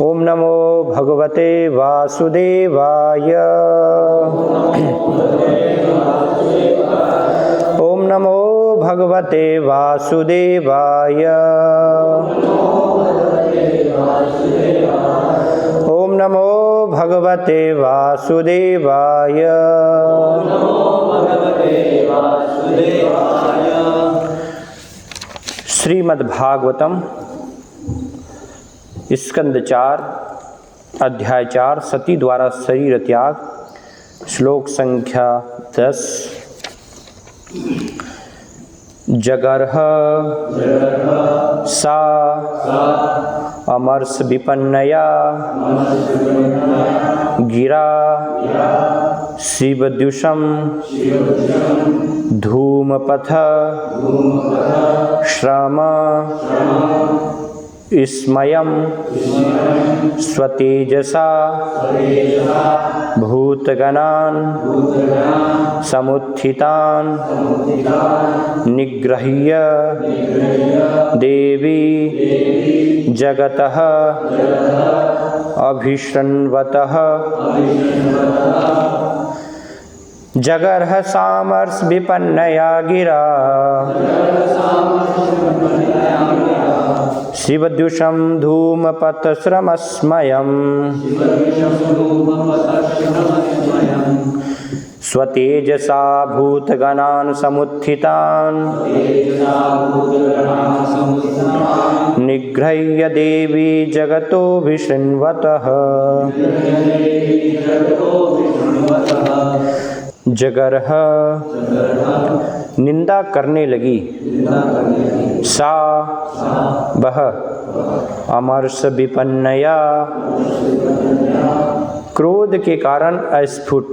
ओम नमो भगवते वासुदेवाय। ओम नमो भगवते वासुदेवाय। ओम नमो भगवते वासुदेवाय। श्रीमद्भागवतम स्कंद 4 अध्याय 4 सती द्वारा शरीर त्याग। श्लोक संख्या 10। जगर्ह सा अमर्ष विपन्नया गिरा शिवद्युषं धूमपथ श्रम स्मयं स्वतेजसा भूतगणान् समुत्थितान् निग्रह्य देवी जगतः अभिशृण्वतः। जगर्ह सामर्ष विपन्नया गिरा शिवद्युषं धूमपथश्रमस्मयम् स्वतेजसा भूतगणान् समुत्थितान् निग्रह्य देवी जगतोऽभिशृण्वतः। जगर्ह निंदा करने लगी, सा वह अमर्ष विपन्नया क्रोध के कारण अस्फुट,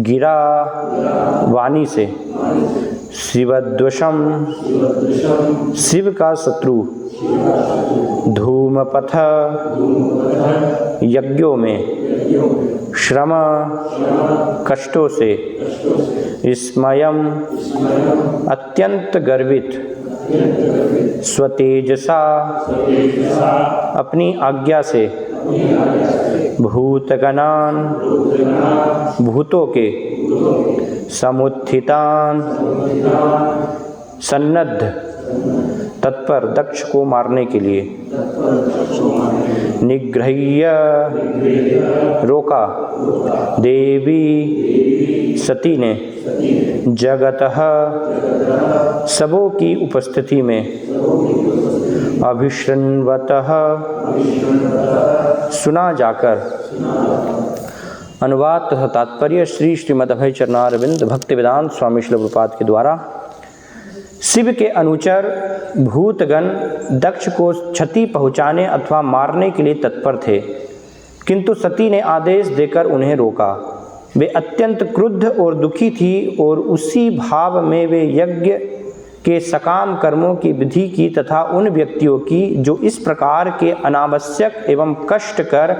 गिरा वाणी से, शिवद्वशम शिव का शत्रु, धूमपथ यज्ञों में, श्रम कष्टों से, स्मयं अत्यंत गर्वित, स्वतेजसा अपनी आज्ञा से, भूतगणान भूतों के, समुत्थितान सन्नद्ध तत्पर दक्ष को मारने के लिए, निग्रह्य रोका, देवी सती ने, जगतः सबों की उपस्थिति में, अभिशृण्वतः सुना जाकर। अनुवाद तथा तात्पर्य श्री श्रीमद् अभय चरणारविंद भक्ति वेदांत स्वामी श्रील प्रभुपाद के द्वारा। शिव के अनुचर भूतगण दक्ष को क्षति पहुँचाने अथवा मारने के लिए तत्पर थे, किंतु सती ने आदेश देकर उन्हें रोका। वे अत्यंत क्रुद्ध और दुखी थी और उसी भाव में वे यज्ञ के सकाम कर्मों की विधि की तथा उन व्यक्तियों की जो इस प्रकार के अनावश्यक एवं कष्टकर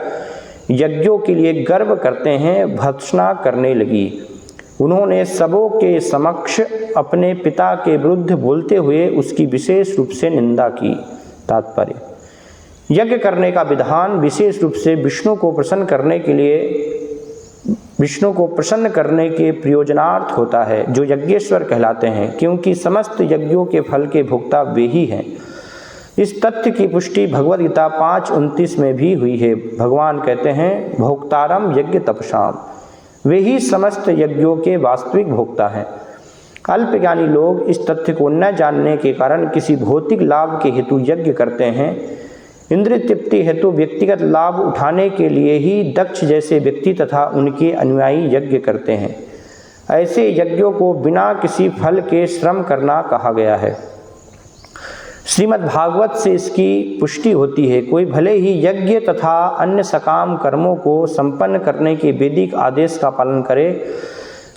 यज्ञों के लिए गर्व करते हैं भर्त्सना करने लगी। उन्होंने सबों के समक्ष अपने पिता के विरुद्ध बोलते हुए उसकी विशेष रूप से निंदा की। तात्पर्य: यज्ञ करने का विधान विशेष रूप से विष्णु को प्रसन्न करने के प्रयोजनार्थ होता है, जो यज्ञेश्वर कहलाते हैं, क्योंकि समस्त यज्ञों के फल के भोक्ता वे ही हैं। इस तथ्य की पुष्टि भगवद गीता 5:29 में भी हुई है। भगवान कहते हैं, भोक्तारम यज्ञ तपसाम, वे ही समस्त यज्ञों के वास्तविक भोक्ता हैं। अल्पज्ञानी लोग इस तथ्य को न जानने के कारण किसी भौतिक लाभ के हेतु यज्ञ करते हैं। इंद्रिय तृप्ति हेतु व्यक्तिगत लाभ उठाने के लिए ही दक्ष जैसे व्यक्ति तथा उनके अनुयायी यज्ञ करते हैं। ऐसे यज्ञों को बिना किसी फल के श्रम करना कहा गया है। श्रीमद् भागवत से इसकी पुष्टि होती है। कोई भले ही यज्ञ तथा अन्य सकाम कर्मों को संपन्न करने के वैदिक आदेश का पालन करे,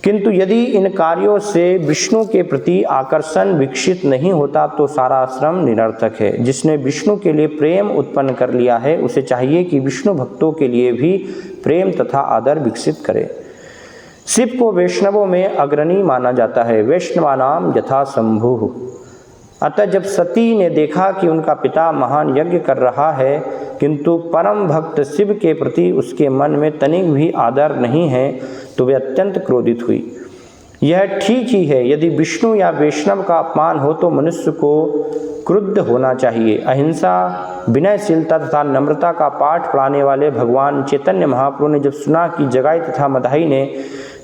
किंतु यदि इन कार्यों से विष्णु के प्रति आकर्षण विकसित नहीं होता तो सारा श्रम निरर्थक है। जिसने विष्णु के लिए प्रेम उत्पन्न कर लिया है, उसे चाहिए कि विष्णु भक्तों के लिए भी प्रेम तथा आदर विकसित करे। शिव को वैष्णवों में अग्रणी माना जाता है। वैष्णवानाम यथा शंभु। अतः जब सती ने देखा कि उनका पिता महान यज्ञ कर रहा है किंतु परम भक्त शिव के प्रति उसके मन में तनिक भी आदर नहीं है, तो वे अत्यंत क्रोधित हुई। यह ठीक ही है, यदि विष्णु या वैष्णव का अपमान हो तो मनुष्य को क्रुद्ध होना चाहिए। अहिंसा, विनयशीलता तथा नम्रता का पाठ पढ़ाने वाले भगवान चैतन्य महाप्रभु ने जब सुना कि जगाई तथा मदाही ने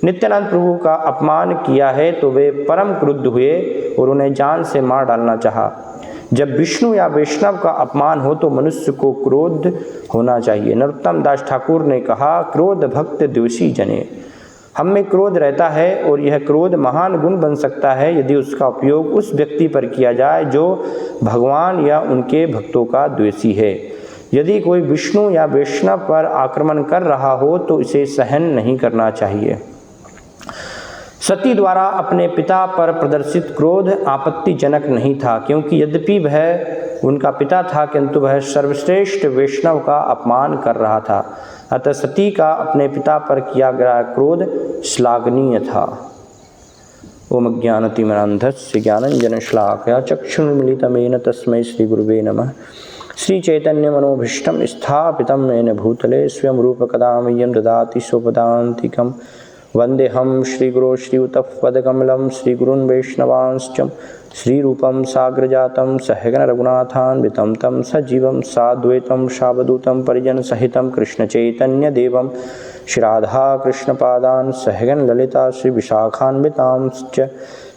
नित्यानंद प्रभु का अपमान किया है तो वे परम क्रुद्ध हुए और उन्हें जान से मार डालना चाहा। जब विष्णु या वैष्णव का अपमान हो तो मनुष्य को क्रोध होना चाहिए। नरोत्तम दास ठाकुर ने कहा, क्रोध भक्त द्वेषी जने। हम में क्रोध रहता है और यह क्रोध महान गुण बन सकता है यदि उसका उपयोग उस व्यक्ति पर किया जाए जो भगवान या उनके भक्तों का द्वेषी है। यदि कोई विष्णु या वैष्णव पर आक्रमण कर रहा हो तो इसे सहन नहीं करना चाहिए। सती द्वारा अपने पिता पर प्रदर्शित क्रोध आपत्तिजनक नहीं था, क्योंकि यद्यपि वह उनका पिता था किंतु वह सर्वश्रेष्ठ वैष्णव का अपमान कर रहा था। अतः सती का अपने पिता पर किया गया क्रोध श्लाघनीय था। ओम अज्ञानतिमिरान्धस्य ज्ञानञ्जनशलाकया चक्षुर्मिलितमेन तस्मै श्रीगुरुवे नमः। श्रीचैतन्यमनोभीष्टं स्थापितं येन भूतले स्वयं रूपकदा मह्यं ददाति स्वपदान्तिकं। वन्देऽहं श्रीगुरो श्रीयुतपदकमलं श्रीगुरून् वैष्णवांश्च श्रीरूपं साग्रजातं सहगण रघुनाथान्वितं तं सजीवं साद्वैतं सावधूतं परिजनसहितं कृष्णचैतन्यदेवं श्रीराधा कृष्णपादान् सहगण ललिता श्रीविशाखान्वितांश्च।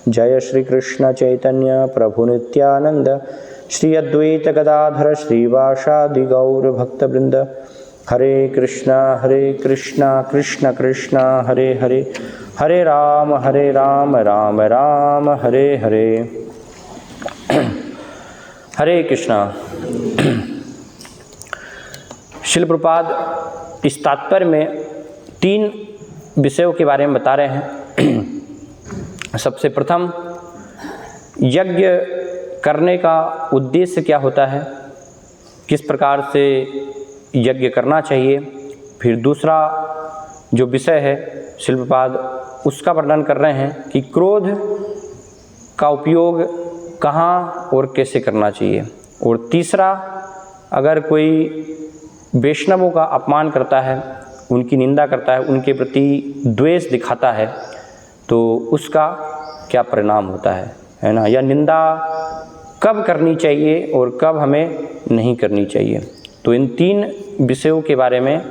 जय श्रीकृष्ण चैतन्य प्रभु नित्यानंद श्री अद्वैत गदाधर श्रीवासादि गौर भक्तवृंद। हरे कृष्णा कृष्ण कृष्ण हरे हरे, हरे राम राम राम हरे हरे। हरे कृष्णा। श्रील प्रभुपाद इस तात्पर्य में 3 विषयों के बारे में बता रहे हैं। सबसे प्रथम, यज्ञ करने का उद्देश्य क्या होता है, किस प्रकार से यज्ञ करना चाहिए। फिर दूसरा जो विषय है श्रील प्रभुपाद उसका वर्णन कर रहे हैं कि क्रोध का उपयोग कहाँ और कैसे करना चाहिए। और तीसरा, अगर कोई वैष्णवों का अपमान करता है, उनकी निंदा करता है, उनके प्रति द्वेष दिखाता है तो उसका क्या परिणाम होता है ना। यह निंदा कब करनी चाहिए और कब हमें नहीं करनी चाहिए। तो इन 3 विषयों के बारे में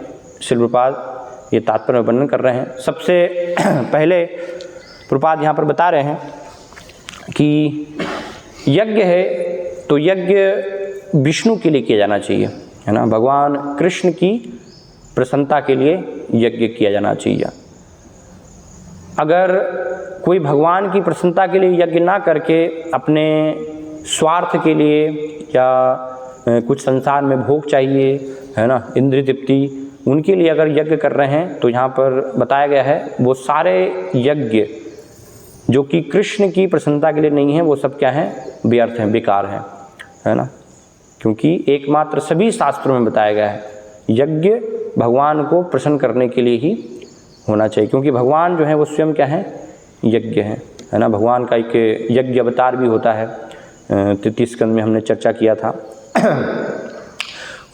श्रील प्रभुपाद ये तात्पर्य में वर्णन कर रहे हैं। सबसे पहले प्रभुपाद यहाँ पर बता रहे हैं कि यज्ञ है तो यज्ञ विष्णु के लिए किया जाना चाहिए, है ना। भगवान कृष्ण की प्रसन्नता के लिए यज्ञ किया जाना चाहिए। अगर कोई भगवान की प्रसन्नता के लिए यज्ञ ना करके अपने स्वार्थ के लिए या कुछ संसार में भोग चाहिए, है ना, इंद्रिय तृप्ति, उनके लिए अगर यज्ञ कर रहे हैं तो यहाँ पर बताया गया है वो सारे यज्ञ जो कि कृष्ण की प्रसन्नता के लिए नहीं है वो सब क्या हैं, व्यर्थ हैं, बेकार हैं, है ना। क्योंकि एकमात्र सभी शास्त्रों में बताया गया है यज्ञ भगवान को प्रसन्न करने के लिए ही होना चाहिए, क्योंकि भगवान जो है वो स्वयं क्या है, यज्ञ है ना। भगवान का एक यज्ञ अवतार भी होता है, 33 स्कंद में हमने चर्चा किया था।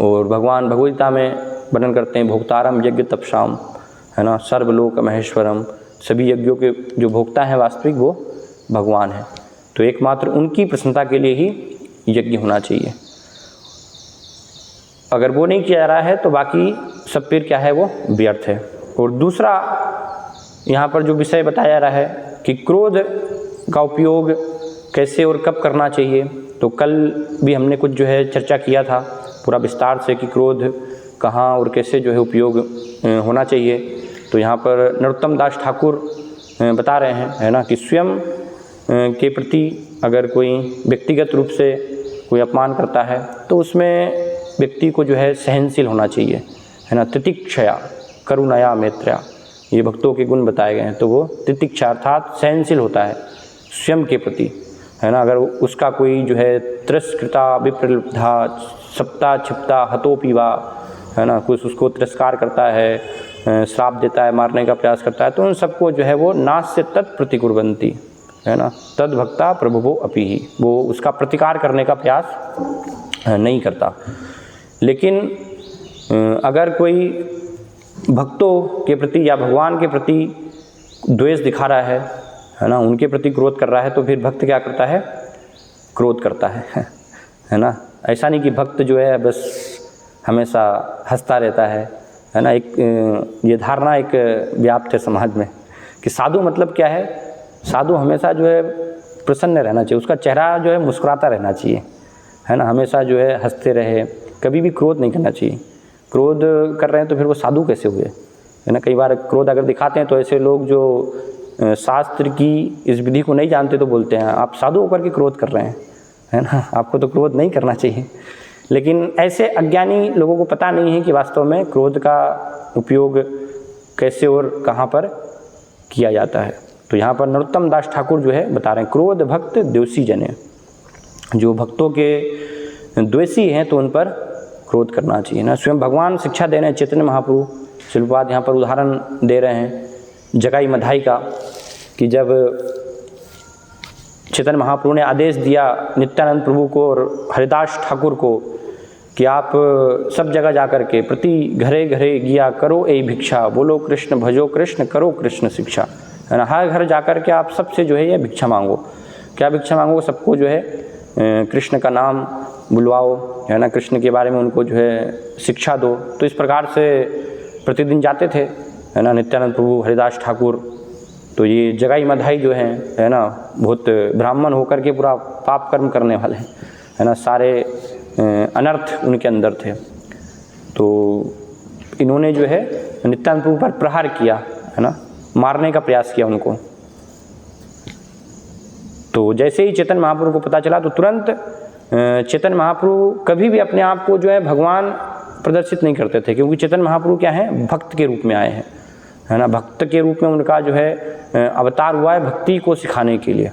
और भगवान भगवद्गीता में वर्णन करते हैं भोक्तारम यज्ञ तपसाम, है ना, सर्वलोक महेश्वरम। सभी यज्ञों के जो भोक्ता हैं वास्तविक वो भगवान है। तो एकमात्र उनकी प्रसन्नता के लिए ही यज्ञ होना चाहिए। अगर वो नहीं किया जा रहा है तो बाकी सब फिर क्या है, वो व्यर्थ है। और दूसरा यहाँ पर जो विषय बताया जा रहा है कि क्रोध का उपयोग कैसे और कब करना चाहिए, तो कल भी हमने कुछ जो है चर्चा किया था पूरा विस्तार से कि क्रोध कहाँ और कैसे जो है उपयोग होना चाहिए। तो यहाँ पर नरोत्तम दास ठाकुर बता रहे हैं, है ना, कि स्वयं के प्रति अगर कोई व्यक्तिगत रूप से कोई अपमान करता है तो उसमें व्यक्ति को जो है सहनशील होना चाहिए, है ना। तितिक्षया करुणया मैत्र्या, ये भक्तों के गुण बताए गए हैं। तो वो तितिक्षा अर्थात सहनशील होता है स्वयं के प्रति, है ना। अगर उसका कोई जो है तिरस्कृता विप्रलब्धा सप्ता छिप्ता हतोपीवा, है ना, कुछ उसको तिरस्कार करता है, श्राप देता है, मारने का प्रयास करता है, तो उन सबको जो है वो नास्य तत्प्रतिकुर्वन्ति, है ना, तद भक्ता प्रभुवो अपि ही, वो उसका प्रतिकार करने का प्रयास नहीं करता। लेकिन अगर कोई भक्तों के प्रति या भगवान के प्रति द्वेष दिखा रहा है ना, उनके प्रति क्रोध कर रहा है, तो फिर भक्त क्या करता है, क्रोध करता है ना। ऐसा नहीं कि भक्त जो है बस हमेशा हंसता रहता है ना। एक ये धारणा एक व्याप्त है समाज में कि साधु मतलब क्या है, साधु हमेशा जो है प्रसन्न रहना चाहिए, उसका चेहरा जो है मुस्कुराता रहना चाहिए, है ना, हमेशा जो है हंसते रहे, कभी भी क्रोध नहीं करना चाहिए। क्रोध कर रहे हैं तो फिर वो साधु कैसे हुए, है ना। कई बार क्रोध अगर दिखाते हैं तो ऐसे लोग जो शास्त्र की इस विधि को नहीं जानते तो बोलते हैं आप साधु होकर के क्रोध कर रहे हैं, है ना, आपको तो क्रोध नहीं करना चाहिए। लेकिन ऐसे अज्ञानी लोगों को पता नहीं है कि वास्तव में क्रोध का उपयोग कैसे और कहाँ पर किया जाता है। तो यहाँ पर नरोत्तम दास ठाकुर जो है बता रहे हैं, क्रोध भक्त द्वेषी जने, जो भक्तों के द्वेषी हैं तो उन पर क्रोध करना चाहिए ना। स्वयं भगवान शिक्षा दे रहे हैं, चैतन्य महाप्रभु शिलपाद यहाँ पर उदाहरण दे रहे हैं जगाई मधाई का, कि जब चैतन्य महाप्रभु ने आदेश दिया नित्यानंद प्रभु को और हरिदास ठाकुर को कि आप सब जगह जाकर के प्रति घरे घरे गिया करो ए भिक्षा, बोलो कृष्ण भजो कृष्ण करो कृष्ण शिक्षा, है ना। हर घर जाकर के आप सबसे जो है ये भिक्षा मांगो। क्या भिक्षा मांगो, सबको जो है कृष्ण का नाम बुलवाओ, है ना, कृष्ण के बारे में उनको जो है शिक्षा दो। तो इस प्रकार से प्रतिदिन जाते थे, है ना, नित्यानंद प्रभु हरिदास ठाकुर। तो ये जगाई मधाई जो है ना, बहुत ब्राह्मण होकर के पूरा पाप कर्म करने वाले हैं, है ना, सारे अनर्थ उनके अंदर थे। तो इन्होंने जो है नित्यानंद प्रभु पर प्रहार किया, है ना, मारने का प्रयास किया उनको। तो जैसे ही चैतन्य महाप्रभु को पता चला तो तुरंत चैतन्य महाप्रभु कभी भी अपने आप को जो है भगवान प्रदर्शित नहीं करते थे, क्योंकि चैतन्य महाप्रभु क्या है, भक्त के रूप में आए हैं, है ना। भक्त के रूप में उनका जो है अवतार हुआ है भक्ति को सिखाने के लिए,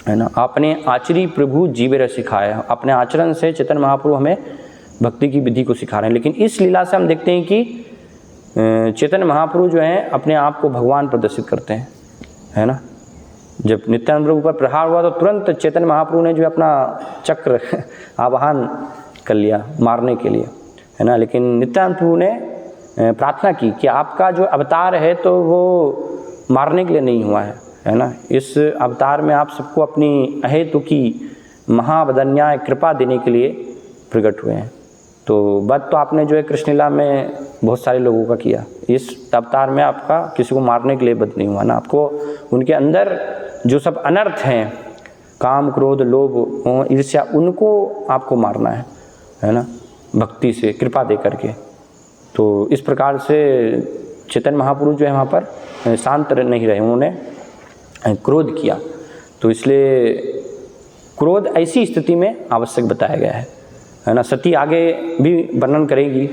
है ना। अपने आचरी प्रभु जीवेर सिखाया, अपने आचरण से चैतन्य महाप्रभु हमें भक्ति की विधि को सिखा रहे हैं। लेकिन इस लीला से हम देखते हैं कि चैतन्य महाप्रभु जो हैं अपने आप को भगवान प्रदर्शित करते हैं, है ना। जब नित्यानंद प्रभु पर प्रहार हुआ तो तुरंत चैतन्य महाप्रभु ने जो अपना चक्र आवाहन कर लिया मारने के लिए, है ना। लेकिन नित्यानंद प्रभु ने प्रार्थना की कि आपका जो अवतार है तो वो मारने के लिए नहीं हुआ है ना। इस अवतार में आप सबको अपनी अहेतु की महावदन्याय कृपा देने के लिए प्रकट हुए हैं। तो वध तो आपने जो है कृष्ण लीला में बहुत सारे लोगों का किया, इस अवतार में आपका किसी को मारने के लिए वध नहीं हुआ ना। आपको उनके अंदर जो सब अनर्थ हैं, काम क्रोध लोभ ईर्ष्या, उनको आपको मारना है ना, भक्ति से कृपा दे करके। तो इस प्रकार से चैतन्य महापुरुष जो है वहाँ पर शांत नहीं रहे, उन्होंने क्रोध किया। तो इसलिए क्रोध ऐसी स्थिति में आवश्यक बताया गया है ना। सती आगे भी वर्णन करेगी,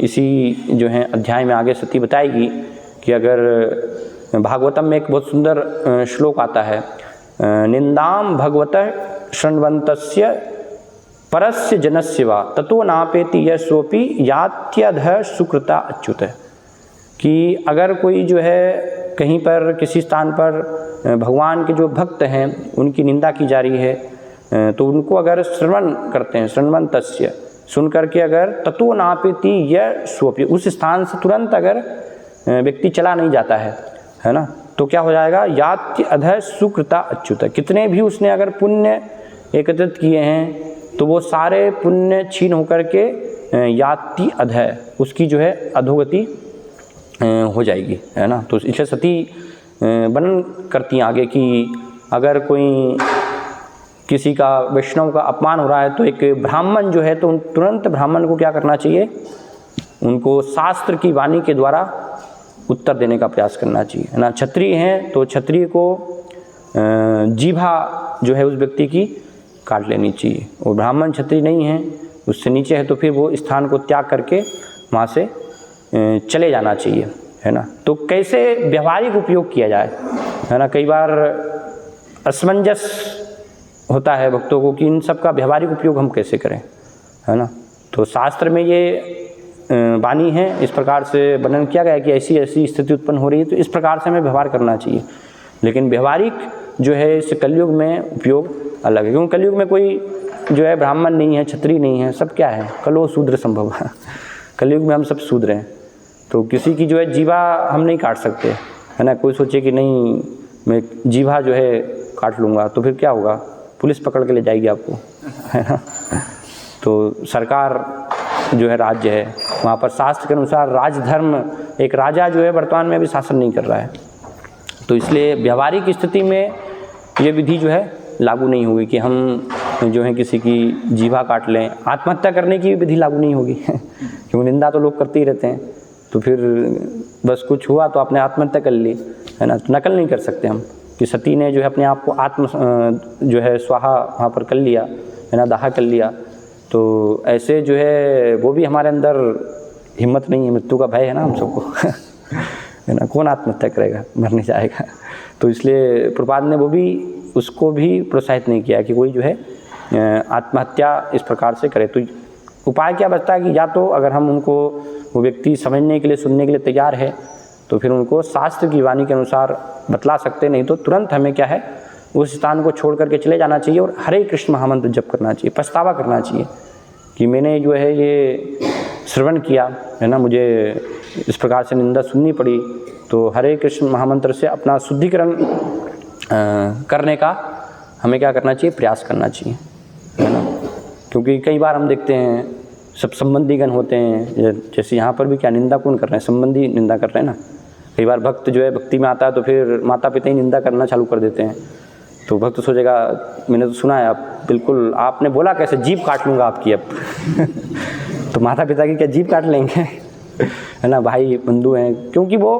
इसी जो है अध्याय में आगे सती बताएगी कि अगर भागवतम में एक बहुत सुंदर श्लोक आता है, निंदाम भगवतः शृण्वन्तस्य परस्य जनस्य वा ततो नापेति यशोपि यात्यधः सुकृता अच्युत, कि अगर कोई जो है कहीं पर किसी स्थान पर भगवान के जो भक्त हैं उनकी निंदा की जा रही है तो उनको अगर श्रवण करते हैं, श्रण्वन्तस्य सुन करके अगर ततो नापेति यशोपि, उस स्थान से तुरंत अगर व्यक्ति चला नहीं जाता है ना, तो क्या हो जाएगा, यात्यधः सुकृता अच्युत, कितने भी उसने अगर पुण्य एकत्रित किए हैं तो वो सारे पुण्य छीन होकर के याति अधः, उसकी जो है अधोगति हो जाएगी, है ना। तो इसलिए सती वर्णन करती हैं आगे कि अगर कोई किसी का वैष्णव का अपमान हो रहा है तो एक ब्राह्मण जो है तो तुरंत ब्राह्मण को क्या करना चाहिए, उनको शास्त्र की वाणी के द्वारा उत्तर देने का प्रयास करना चाहिए, है ना। क्षत्रिय हैं तो क्षत्रिय को जीभा जो है उस व्यक्ति की काट लेनी चाहिए, और ब्राह्मण क्षत्रिय नहीं है, उससे नीचे है तो फिर वो स्थान को त्याग करके वहाँ से चले जाना चाहिए, है ना। तो कैसे व्यवहारिक उपयोग किया जाए, है ना। कई बार असमंजस होता है भक्तों को कि इन सब का व्यवहारिक उपयोग हम कैसे करें, है ना। तो शास्त्र में ये वाणी है, इस प्रकार से वर्णन किया गया है कि ऐसी ऐसी स्थिति उत्पन्न हो रही है तो इस प्रकार से हमें व्यवहार करना चाहिए। लेकिन व्यवहारिक जो है इस कलयुग में उपयोग अलग है, क्योंकि कलयुग में कोई जो है ब्राह्मण नहीं है, क्षत्रिय नहीं है, सब क्या है, कलो शूद्र संभव है। कलयुग में हम सब शूद्र हैं, तो किसी की जो है जीवा हम नहीं काट सकते, है ना। कोई सोचे कि नहीं मैं जीवा जो है काट लूँगा तो फिर क्या होगा, पुलिस पकड़ के ले जाएगी आपको, है ना। तो सरकार जो है राज्य है, वहाँ पर शास्त्र के अनुसार राजधर्म, एक राजा जो है वर्तमान में अभी शासन नहीं कर रहा है, तो इसलिए व्यवहारिक स्थिति में ये विधि जो है लागू नहीं होगी कि हम जो है किसी की जीवा काट लें। आत्महत्या करने की विधि लागू नहीं होगी क्योंकि निंदा तो लोग करते ही रहते हैं, तो फिर बस कुछ हुआ तो आपने आत्महत्या कर ली, है ना। तो नकल नहीं कर सकते हम कि सती ने जो है अपने आप को जो है स्वाहा वहाँ पर कर लिया, है ना, दाह कर लिया। तो ऐसे जो है वो भी हमारे अंदर हिम्मत नहीं है, मृत्यु का भय है ना हम सबको है ना, कौन आत्महत्या करेगा, मरने जाएगा। तो इसलिए प्रभुपाद ने वो भी उसको भी प्रोत्साहित नहीं किया कि कोई जो है आत्महत्या इस प्रकार से करे। तो उपाय क्या बचता है कि या तो अगर हम उनको, वो व्यक्ति समझने के लिए, सुनने के लिए तैयार है तो फिर उनको शास्त्र की वाणी के अनुसार बतला सकते, नहीं तो तुरंत हमें क्या है उस स्थान को छोड़ करके चले जाना चाहिए और हरे कृष्ण महामंत्र जप करना चाहिए, पछतावा करना चाहिए कि मैंने जो है ये श्रवण किया, है ना, मुझे इस प्रकार से निंदा सुननी पड़ी, तो हरे कृष्ण महामंत्र से अपना शुद्धिकरण करने का हमें क्या करना चाहिए, प्रयास करना चाहिए, है ना। क्योंकि कई बार हम देखते हैं सब संबंधीगण होते हैं, जैसे यहाँ पर भी क्या निंदा कौन कर रहे हैं, संबंधी निंदा कर रहे हैं ना। कई बार भक्त जो है भक्ति में आता है तो फिर माता पिता ही निंदा करना चालू कर देते हैं, तो भक्त सोचेगा मैंने तो सुना है, आप बिल्कुल आपने बोला कैसे, जीभ काट लूँगा आपकी अब तो माता पिता की क्या जीभ काट लेंगे है ना, भाई बंधु हैं, क्योंकि वो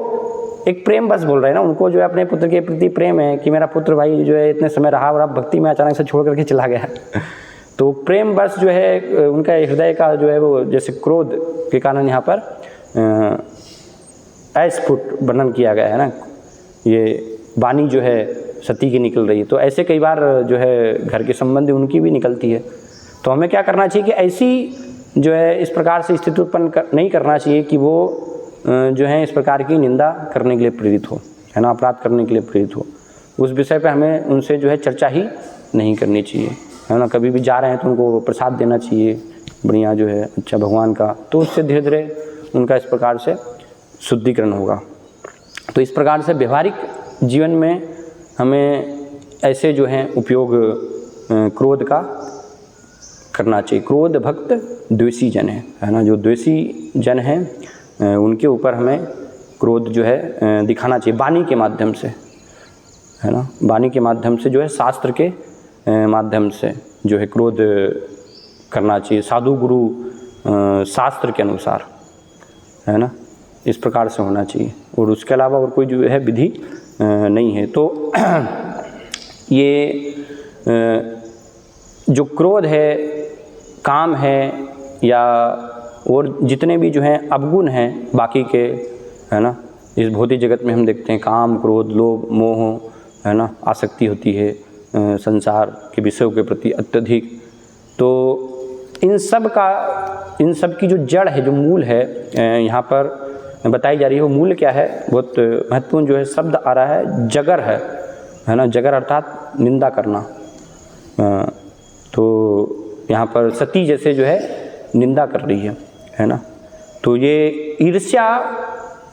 एक प्रेम बस बोल रहे हैं ना, उनको जो है अपने पुत्र के प्रति प्रेम है कि मेरा पुत्र भाई जो है इतने समय रहा और अब भक्ति में अचानक से छोड़ करके चला गया तो प्रेम बस जो है उनका हृदय का जो है वो जैसे क्रोध के कारण यहाँ पर अस्फुट वर्णन किया गया है ना, ये वाणी जो है सती की निकल रही है। तो ऐसे कई बार जो है घर के संबंधी उनकी भी निकलती है, तो हमें क्या करना चाहिए कि ऐसी जो है इस प्रकार से स्थिति उत्पन्न नहीं करना चाहिए कि वो जो है इस प्रकार की निंदा करने के लिए प्रेरित हो, है ना, अपराध करने के लिए प्रेरित हो। उस विषय पे हमें उनसे जो है चर्चा ही नहीं करनी चाहिए, है ना। कभी भी जा रहे हैं तो उनको प्रसाद देना चाहिए बढ़िया जो है अच्छा भगवान का, तो उससे धीरे धीरे उनका इस प्रकार से शुद्धिकरण होगा। तो इस प्रकार से व्यवहारिक जीवन में हमें ऐसे जो हैं उपयोग क्रोध का करना चाहिए। क्रोध भक्त द्वेषी जन है ना, जो द्वेषी जन हैं उनके ऊपर हमें क्रोध जो है दिखाना चाहिए वाणी के माध्यम से, है ना। वाणी के माध्यम से जो है शास्त्र के माध्यम से जो है क्रोध करना चाहिए, साधु गुरु शास्त्र के अनुसार, है ना, इस प्रकार से होना चाहिए। और उसके अलावा और कोई जो है विधि नहीं है। तो ये जो क्रोध है, काम है, या और जितने भी जो हैं अवगुण हैं बाकी के, है ना, इस भौतिक जगत में हम देखते हैं काम, क्रोध, लोभ, मोह, है ना, आसक्ति होती है संसार के विषयों के प्रति अत्यधिक। तो इन सब की जो जड़ है, जो मूल है यहाँ पर बताई जा रही है, वो मूल क्या है, बहुत महत्वपूर्ण जो है शब्द आ रहा है, जगर है ना। जगर अर्थात निंदा करना। तो यहाँ पर सती जैसे जो है निंदा कर रही है ना। तो ये ईर्ष्या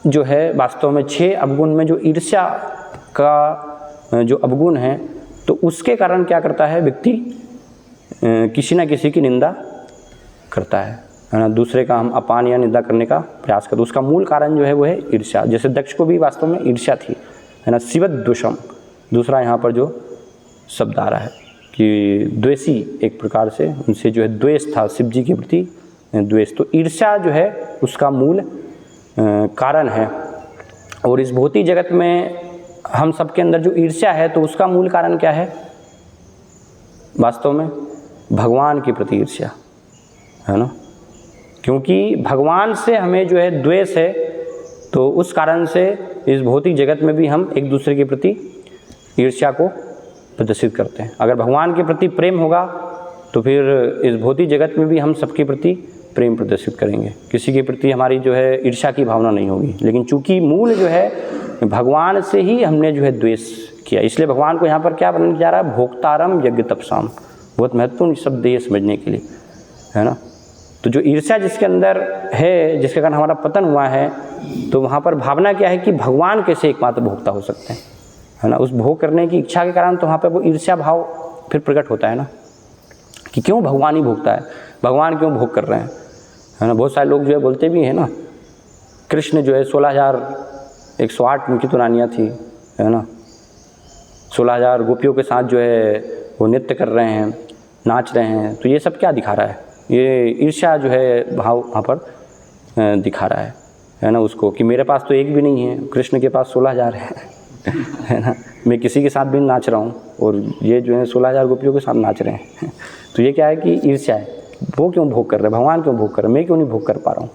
जो है वास्तव में 6 अवगुण में जो ईर्ष्या का जो अवगुण है, तो उसके कारण क्या करता है व्यक्ति, किसी न किसी की निंदा करता है ना। दूसरे का हम अपान या निंदा करने का प्रयास करते, उसका मूल कारण जो है वो है ईर्ष्या। जैसे दक्ष को भी वास्तव में ईर्ष्या थी, है ना। शिवद्वेषम दूसरा यहाँ पर जो शब्द आ रहा है कि द्वेषी, एक प्रकार से उनसे जो है द्वेष था, शिव जी के प्रति द्वेष। तो ईर्ष्या जो है उसका मूल कारण है। और इस भौतिक जगत में हम सबके अंदर जो ईर्ष्या है, तो उसका मूल कारण क्या है वास्तव में, भगवान के प्रति ईर्ष्या, है ना। क्योंकि भगवान से हमें जो है द्वेष है, तो उस कारण से इस भौतिक जगत में भी हम एक दूसरे के प्रति ईर्ष्या को प्रदर्शित करते हैं। अगर भगवान के प्रति प्रेम होगा तो फिर इस भौतिक जगत में भी हम सबके प्रति प्रेम प्रदर्शित करेंगे, किसी के प्रति हमारी जो है ईर्ष्या की भावना नहीं होगी। लेकिन चूंकि मूल जो है भगवान से ही हमने जो है द्वेष किया। इसलिए भगवान को यहाँ पर क्या वर्णन किया जा रहा है, भोक्तारम यज्ञ तपसाम। बहुत महत्वपूर्ण शब्द है समझने के लिए, है ना। तो जो ईर्ष्या जिसके अंदर है, जिसके कारण हमारा पतन हुआ है, तो वहाँ पर भावना क्या है कि भगवान कैसे एकमात्र भोक्ता हो सकते हैं, है ना। उस भोग करने की इच्छा के कारण तो वहाँ पर वो ईर्ष्या भाव फिर प्रकट होता है ना, कि क्यों भगवान ही भोगता है, भगवान क्यों भोग कर रहे हैं, है ना। बहुत सारे लोग जो है बोलते भी हैं ना, कृष्ण जो है 16,108 उनकी तो रानियाँ थी, है ना। 16,000 गोपियों के साथ जो है वो नृत्य कर रहे हैं, नाच रहे हैं। तो ये सब क्या दिखा रहा है, ये ईर्ष्या जो है भाव वहाँ पर दिखा रहा है ना उसको, कि मेरे पास तो एक भी नहीं है, कृष्ण के पास 16,000 है ना। मैं किसी के साथ भी नाच रहा हूँ और ये जो है 16,000 गोपियों के साथ नाच रहे हैं। तो ये क्या है कि ईर्ष्या है, वो क्यों भोग कर रहे हैं, भगवान क्यों भोग कर रहे हैं, मैं क्यों नहीं भोग कर पा रहा हूँ,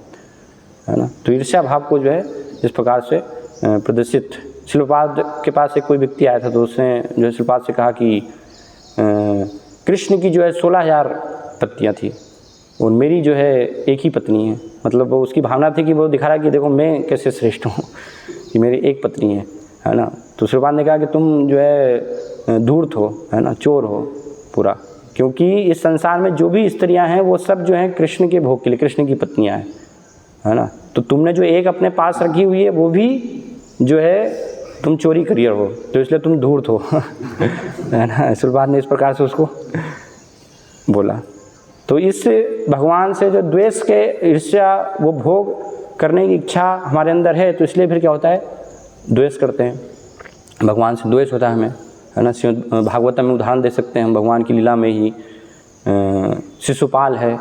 है ना। तो ईर्ष्या भाव को जो है इस प्रकार से प्रदर्शित। शिलपाद के पास एक कोई व्यक्ति आया था, तो उसने जो है शिलपाद से कहा कि कृष्ण की जो है 16,000 पत्नियाँ थी और मेरी जो है एक ही पत्नी है। मतलब वो उसकी भावना थी कि वो दिखा रहा है कि देखो मैं कैसे श्रेष्ठ हूँ कि मेरी एक पत्नी है ना। तो शिलपाद ने कहा कि तुम जो है धूर्त हो, है ना, चोर हो पूरा, क्योंकि इस संसार में जो भी स्त्रियां हैं वो सब जो हैं कृष्ण के भोग के लिए, कृष्ण की पत्नियां हैं, है ना। तो तुमने जो एक अपने पास रखी हुई है वो भी जो है तुम चोरी करियर हो, तो इसलिए तुम धूर्त हो, है ना। शिलपाद ने इस प्रकार से उसको बोला। तो इस भगवान से जो द्वेष के, ईर्ष्या, वो भोग करने की इच्छा हमारे अंदर है, तो इसलिए फिर क्या होता है, द्वेष करते हैं, भगवान से द्वेष होता है हमें, है ना। भागवत में उदाहरण दे सकते हैं हम, भगवान की लीला में ही शिशुपाल है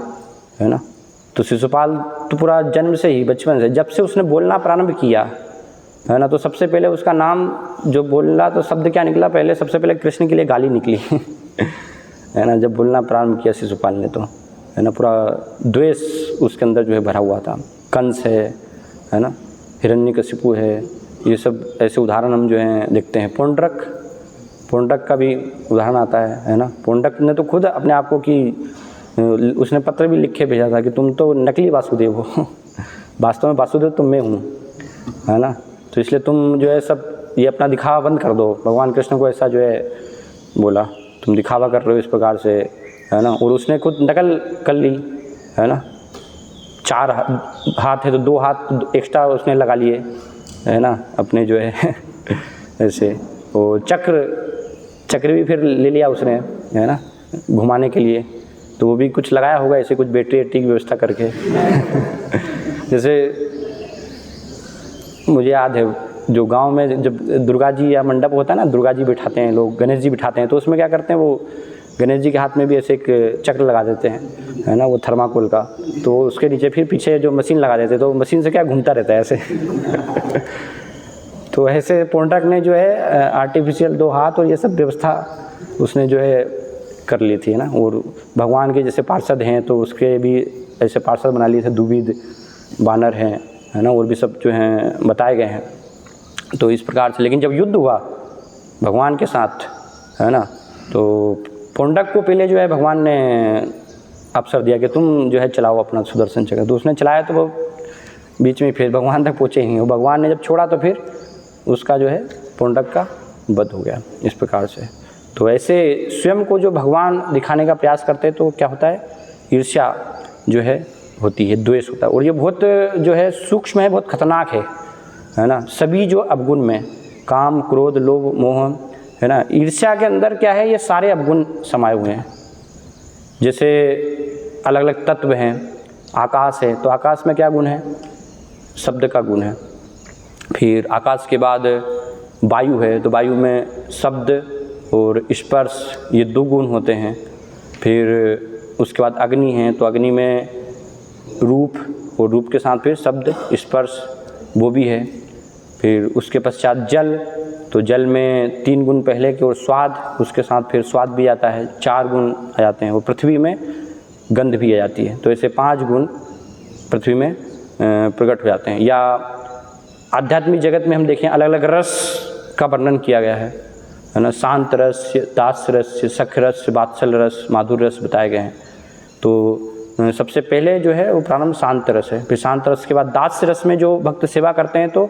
ना। तो शिशुपाल तो पूरा जन्म से ही, बचपन से, जब से उसने बोलना प्रारंभ किया, है ना, तो सबसे पहले उसका नाम जो बोला, तो शब्द क्या निकला, पहले सबसे पहले कृष्ण के लिए गाली निकली है ना। जब बोलना प्रारंभ किया शिशुपाल ने, तो है ना पूरा द्वेष उसके अंदर जो है भरा हुआ था। कंस है ना, हिरण्यकशिपु है, ये सब ऐसे उदाहरण हम जो हैं देखते हैं। पुंडरक का भी उदाहरण आता है ना। पुंडरक ने तो खुद अपने आप को कि उसने पत्र भी लिख के भेजा था कि तुम तो नकली वासुदेव हो, वास्तव में वासुदेव तो मैं हूँ, है ना। तो इसलिए तुम जो है सब ये अपना दिखावा बंद कर दो। भगवान कृष्ण को ऐसा जो है बोला, तुम दिखावा कर रहे हो इस प्रकार से, है ना। और उसने खुद नकल कर ली, है ना। 4 हाथ है तो 2 हाथ एक्स्ट्रा उसने लगा लिए, है ना, अपने जो है ऐसे। और चक्र भी फिर ले लिया उसने, है ना, घुमाने के लिए। तो वो भी कुछ लगाया होगा ऐसे, कुछ बैटरी की व्यवस्था करके जैसे मुझे याद है, जो गांव में जब दुर्गा जी या मंडप होता है ना, दुर्गा जी बिठाते हैं लोग, गणेश जी बिठाते हैं, तो उसमें क्या करते हैं, वो गणेश जी के हाथ में भी ऐसे एक चक्र लगा देते हैं, है ना, वो थर्माकोल का। तो उसके नीचे फिर पीछे जो मशीन लगा देते हैं, तो मशीन से क्या घूमता रहता है ऐसे तो ऐसे पुंडरक ने जो है आर्टिफिशियल 2 हाथ और ये सब व्यवस्था उसने जो है कर ली थी, है ना। और भगवान के जैसे पार्षद हैं तो उसके भी ऐसे पार्षद बना लिए थे, द्विविध वानर हैं, है ना, और भी सब जो हैं बताए गए हैं। तो इस प्रकार से, लेकिन जब युद्ध हुआ भगवान के साथ, है ना, तो पुंडरक को पहले जो है भगवान ने अवसर दिया कि तुम जो है चलाओ अपना सुदर्शन चक्र। तो उसने चलाया, तो वो बीच में फिर भगवान तक पहुँचे ही नहीं। वो भगवान ने जब छोड़ा तो फिर उसका जो है पुंडरक का वध हो गया इस प्रकार से। तो ऐसे स्वयं को जो भगवान दिखाने का प्रयास करते हैं तो क्या होता है, ईर्ष्या जो है होती है, द्वेष होता है। और ये बहुत जो है सूक्ष्म है, बहुत खतरनाक है ना। सभी जो अवगुण में, काम, क्रोध, लोभ, मोह, है ना, ईर्ष्या के अंदर क्या है, ये सारे अवगुण समाये हुए हैं। जैसे अलग अलग तत्व हैं, आकाश है, तो आकाश में क्या गुण है, शब्द का गुण है। फिर आकाश के बाद वायु है, तो वायु में शब्द और स्पर्श, ये 2 गुण होते हैं। फिर उसके बाद अग्नि है, तो अग्नि में रूप, और रूप के साथ फिर शब्द, स्पर्श, वो भी है। फिर उसके पश्चात जल, तो जल में 3 गुण पहले के, और स्वाद, उसके साथ फिर स्वाद भी आता है, 4 गुण आ जाते हैं। और पृथ्वी में गंध भी आ जाती है। तो ऐसे 5 गुण पृथ्वी में प्रकट हो जाते हैं। या आध्यात्मिक जगत में हम देखें, अलग अलग रस का वर्णन किया गया है ना। शांत रस, दास रस, सख रस, वात्सल रस, माधुर रस बताए गए हैं। तो सबसे पहले जो है वो प्रारंभ शांत रस है। फिर शांत रस के बाद दास रस में जो भक्त सेवा करते हैं तो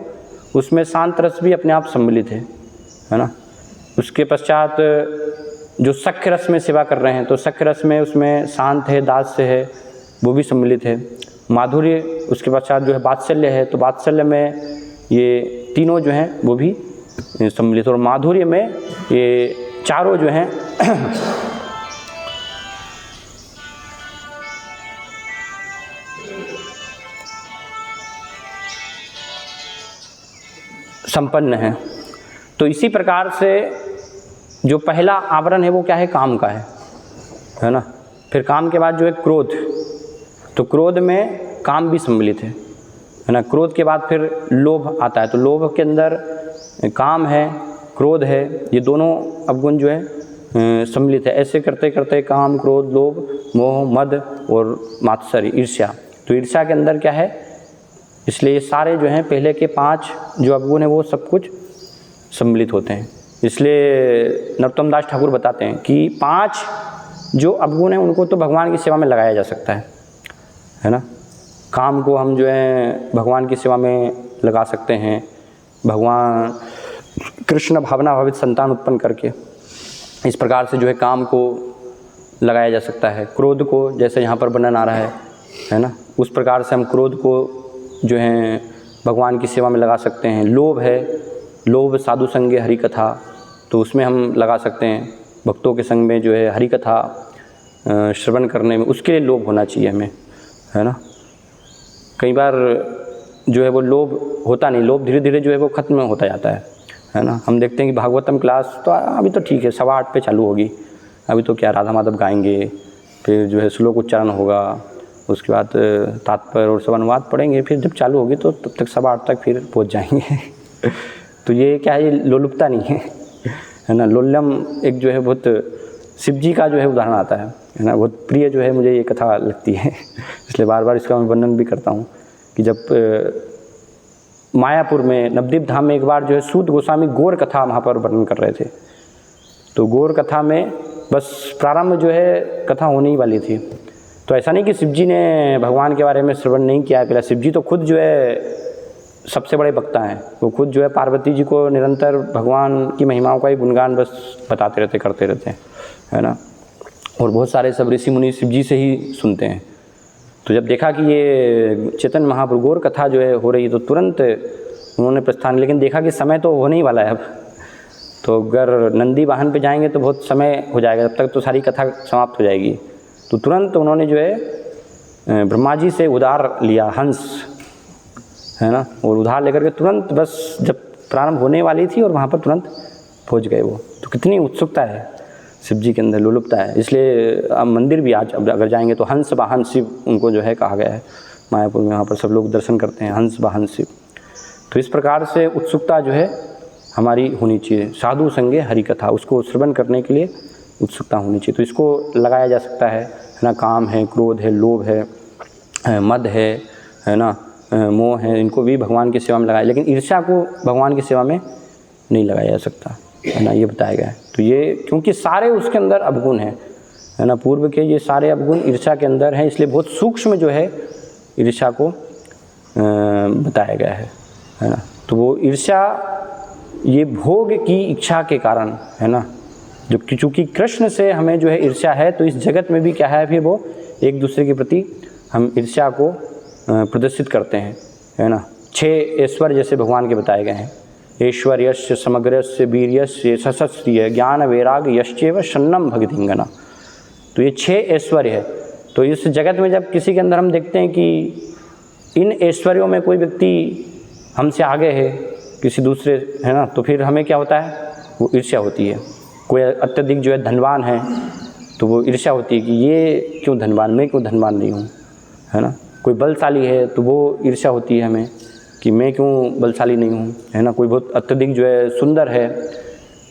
उसमें शांत रस भी अपने आप सम्मिलित है ना। उसके पश्चात जो सख्य रस में सेवा कर रहे हैं, तो सख्य रस में उसमें शांत है, दास्य है, वो भी सम्मिलित है। माधुर्य, उसके पश्चात जो है वात्सल्य है, तो वात्सल्य में ये तीनों जो हैं वो भी सम्मिलित। और माधुर्य में ये चारों जो हैं संपन्न है। तो इसी प्रकार से जो पहला आवरण है वो क्या है, काम का है ना। फिर काम के बाद जो है क्रोध, तो क्रोध में काम भी सम्मिलित है ना। क्रोध के बाद फिर लोभ आता है, तो लोभ के अंदर काम है, क्रोध है, ये दोनों अवगुण जो है सम्मिलित है। ऐसे करते करते काम, क्रोध, लोभ, मोह, मद और मात्सर्य, ईर्ष्या, तो ईर्ष्या के अंदर क्या है, इसलिए ये सारे जो हैं पहले के 5 जो अवगुण हैं वो सब कुछ सम्मिलित होते हैं। इसलिए नरोत्तम दास ठाकुर बताते हैं कि 5 जो अवगुण हैं उनको तो भगवान की सेवा में लगाया जा सकता है ना। काम को हम जो है भगवान की सेवा में लगा सकते हैं, भगवान कृष्ण भावना भावित संतान उत्पन्न करके, इस प्रकार से जो है काम को लगाया जा सकता है। क्रोध को, जैसे यहाँ पर वर्णन आ रहा है ना, उस प्रकार से हम क्रोध को जो है भगवान की सेवा में लगा सकते हैं। लोभ है, लोभ साधु संगे हरि कथा, तो उसमें हम लगा सकते हैं, भक्तों के संग में जो है हरि कथा श्रवण करने में, उसके लिए लोभ होना चाहिए हमें, है ना। कई बार जो है वो लोभ होता नहीं, लोभ धीरे धीरे जो है वो ख़त्म होता जाता है ना। हम देखते हैं कि भागवतम क्लास तो अभी तो ठीक है 8:15 पे चालू होगी, अभी तो क्या राधा माधव गाएंगे, फिर जो है श्लोक उच्चारण होगा, उसके बाद तात्पर्य और सब अनुवाद पढ़ेंगे, फिर जब चालू होगी तो तब तक 8:15 तक फिर पहुंच जाएंगे तो ये क्या है, ये लोलुपता नहीं है ना। लोल्यम एक जो है बहुत शिव जी का जो है उदाहरण आता है ना, बहुत प्रिय जो है मुझे ये कथा लगती है इसलिए बार बार इसका मैं वर्णन भी करता हूँ कि जब मायापुर में नवद्वीप धाम में एक बार जो है सूत गोस्वामी गौर कथा वहाँ पर वर्णन कर रहे थे, तो गौर कथा में बस प्रारंभ जो है कथा होने ही वाली थी। तो ऐसा नहीं कि शिव जी ने भगवान के बारे में श्रवण नहीं किया है पहले, शिव जी तो खुद जो है सबसे बड़े वक्ता हैं, वो खुद जो है पार्वती जी को निरंतर भगवान की महिमाओं का ही गुणगान बस बताते रहते, करते रहते हैं, है ना। और बहुत सारे सब ऋषि मुनि शिव जी से ही सुनते हैं। तो जब देखा कि ये चैतन्य महाप्रभु गौर कथा जो है हो रही है, तो तुरंत उन्होंने प्रस्थान, लेकिन देखा कि समय तो होने ही वाला है अब, तो अगर नंदी वाहन पे जाएंगे तो बहुत समय हो जाएगा, तब तक तो सारी कथा समाप्त हो जाएगी। तो तुरंत उन्होंने जो है ब्रह्मा जी से उधार लिया, हंस, है ना, और उधार लेकर के तुरंत बस जब प्रारंभ होने वाली थी और वहाँ पर तुरंत पहुँच गए वो। तो कितनी उत्सुकता है शिव जी के अंदर, लोलुपता है। इसलिए अब मंदिर भी आज अब अगर जाएंगे तो हंस वाहन शिव उनको जो है कहा गया है मायापुर में, वहाँ पर सब लोग दर्शन करते हैं, हंस वाहन शिव। तो इस प्रकार से उत्सुकता जो है हमारी होनी चाहिए, साधु संगे हरि कथा, उसको श्रवण करने के लिए उत्सुकता होनी चाहिए। तो इसको लगाया जा सकता है ना। काम है, क्रोध है, लोभ है, मद है ना, मोह है, इनको भी भगवान की सेवा में लगाया, लेकिन ईर्ष्या को भगवान की सेवा में नहीं लगाया जा सकता, है ना, ये बताया गया है। तो ये क्योंकि सारे उसके अंदर अवगुण हैं, है ना, पूर्व के ये सारे अवगुण ईर्ष्या के अंदर हैं, इसलिए बहुत सूक्ष्म जो है ईर्ष्या को बताया गया है ना। तो वो ईर्ष्या ये भोग की इच्छा के कारण, है ना, जो चूँकि कृष्ण से हमें जो है ईर्ष्या है, तो इस जगत में भी क्या है, फिर वो एक दूसरे के प्रति हम ईर्ष्या को प्रदर्शित करते हैं, है ना। 6 ऐश्वर्य जैसे भगवान के बताए गए हैं, ऐश्वर्यस्य समग्रस्य वीर्यस्य सशस्त्रिय ज्ञान वैराग यश्चैव शन्नम भगतिंगना। तो ये 6 ऐश्वर्य है। तो इस जगत में जब किसी के अंदर हम देखते हैं कि इन ऐश्वर्यों में कोई व्यक्ति हमसे आगे है किसी दूसरे, है ना, तो फिर हमें क्या होता है, वो ईर्ष्या होती है। कोई अत्यधिक जो है धनवान है तो वो ईर्ष्या होती है कि ये क्यों धनवान, मैं क्यों धनवान नहीं हूँ, है ना। कोई बलशाली है तो वो ईर्ष्या होती है हमें कि मैं क्यों बलशाली नहीं हूँ, है ना। कोई बहुत अत्यधिक जो है सुंदर है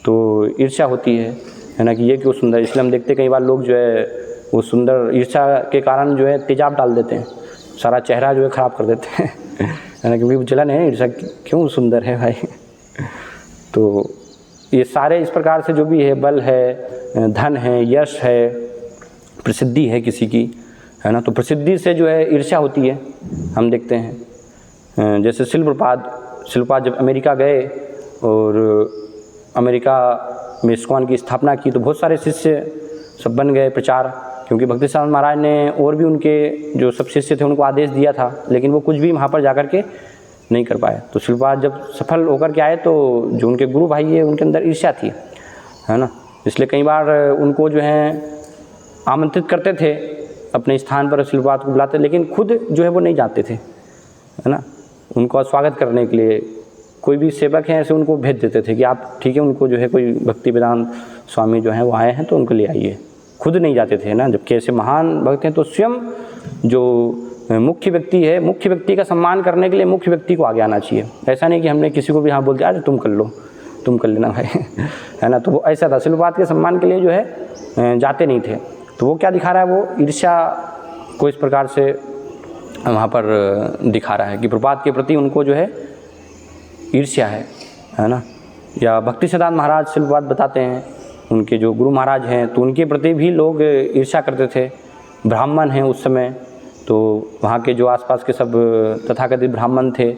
तो ईर्ष्या होती है ना, कि ये क्यों सुंदर। इसलिए हम देखते कई बार लोग जो है वो सुंदर ईर्ष्या के कारण जो है तेजाब डाल देते हैं, सारा चेहरा जो है ख़राब कर देते हैं, है ना, क्योंकि जलन है, ईर्ष्या क्यों सुंदर है भाई। तो ये सारे इस प्रकार से जो भी है, बल है, धन है, यश है, प्रसिद्धि है किसी की, है ना, तो प्रसिद्धि से जो है ईर्ष्या होती है। हम देखते हैं जैसे शिल प्रपाद शिलपाद जब अमेरिका गए और अमेरिका में इस्कॉन की स्थापना की तो बहुत सारे शिष्य सब बन गए प्रचार, क्योंकि भक्तिसिद्धांत महाराज ने और भी उनके जो सब शिष्य थे उनको आदेश दिया था, लेकिन वो कुछ भी वहाँ पर जाकर के नहीं कर पाए। तो शिलपाद जब सफल होकर के आए तो जो उनके गुरु भाई है उनके अंदर ईर्ष्या थी, है ना, इसलिए कई बार उनको जो है आमंत्रित करते थे अपने स्थान पर, शिलपाद को बुलाते, लेकिन खुद जो है वो नहीं जाते थे, है ना, उनको स्वागत करने के लिए कोई भी सेवक हैं ऐसे उनको भेज देते थे कि आप ठीक है, उनको जो है कोई भक्ति वेदांत स्वामी जो हैं वो आए हैं तो उनको ले आइए, खुद नहीं जाते थे ना। जबकि ऐसे महान भक्त हैं तो स्वयं जो मुख्य व्यक्ति है, मुख्य व्यक्ति का सम्मान करने के लिए मुख्य व्यक्ति को आगे आना चाहिए। ऐसा नहीं कि हमने किसी को भी हाँ बोल दिया अरे तुम कर लो, तुम कर लेना भाई है ना, तो वो ऐसा था। शिलपाद के सम्मान के लिए जो है जाते नहीं थे। तो वो क्या दिखा रहा है, वो ईर्ष्या को इस प्रकार से वहाँ पर दिखा रहा है कि प्रभुपाद के प्रति उनको जो है ईर्ष्या है ना। या भक्तिसिद्धांत महाराज शिलपाद बताते हैं उनके जो गुरु महाराज हैं तो उनके प्रति भी लोग ईर्ष्या करते थे। ब्राह्मण हैं उस समय, तो वहाँ के जो आसपास के सब तथाकथित ब्राह्मण थे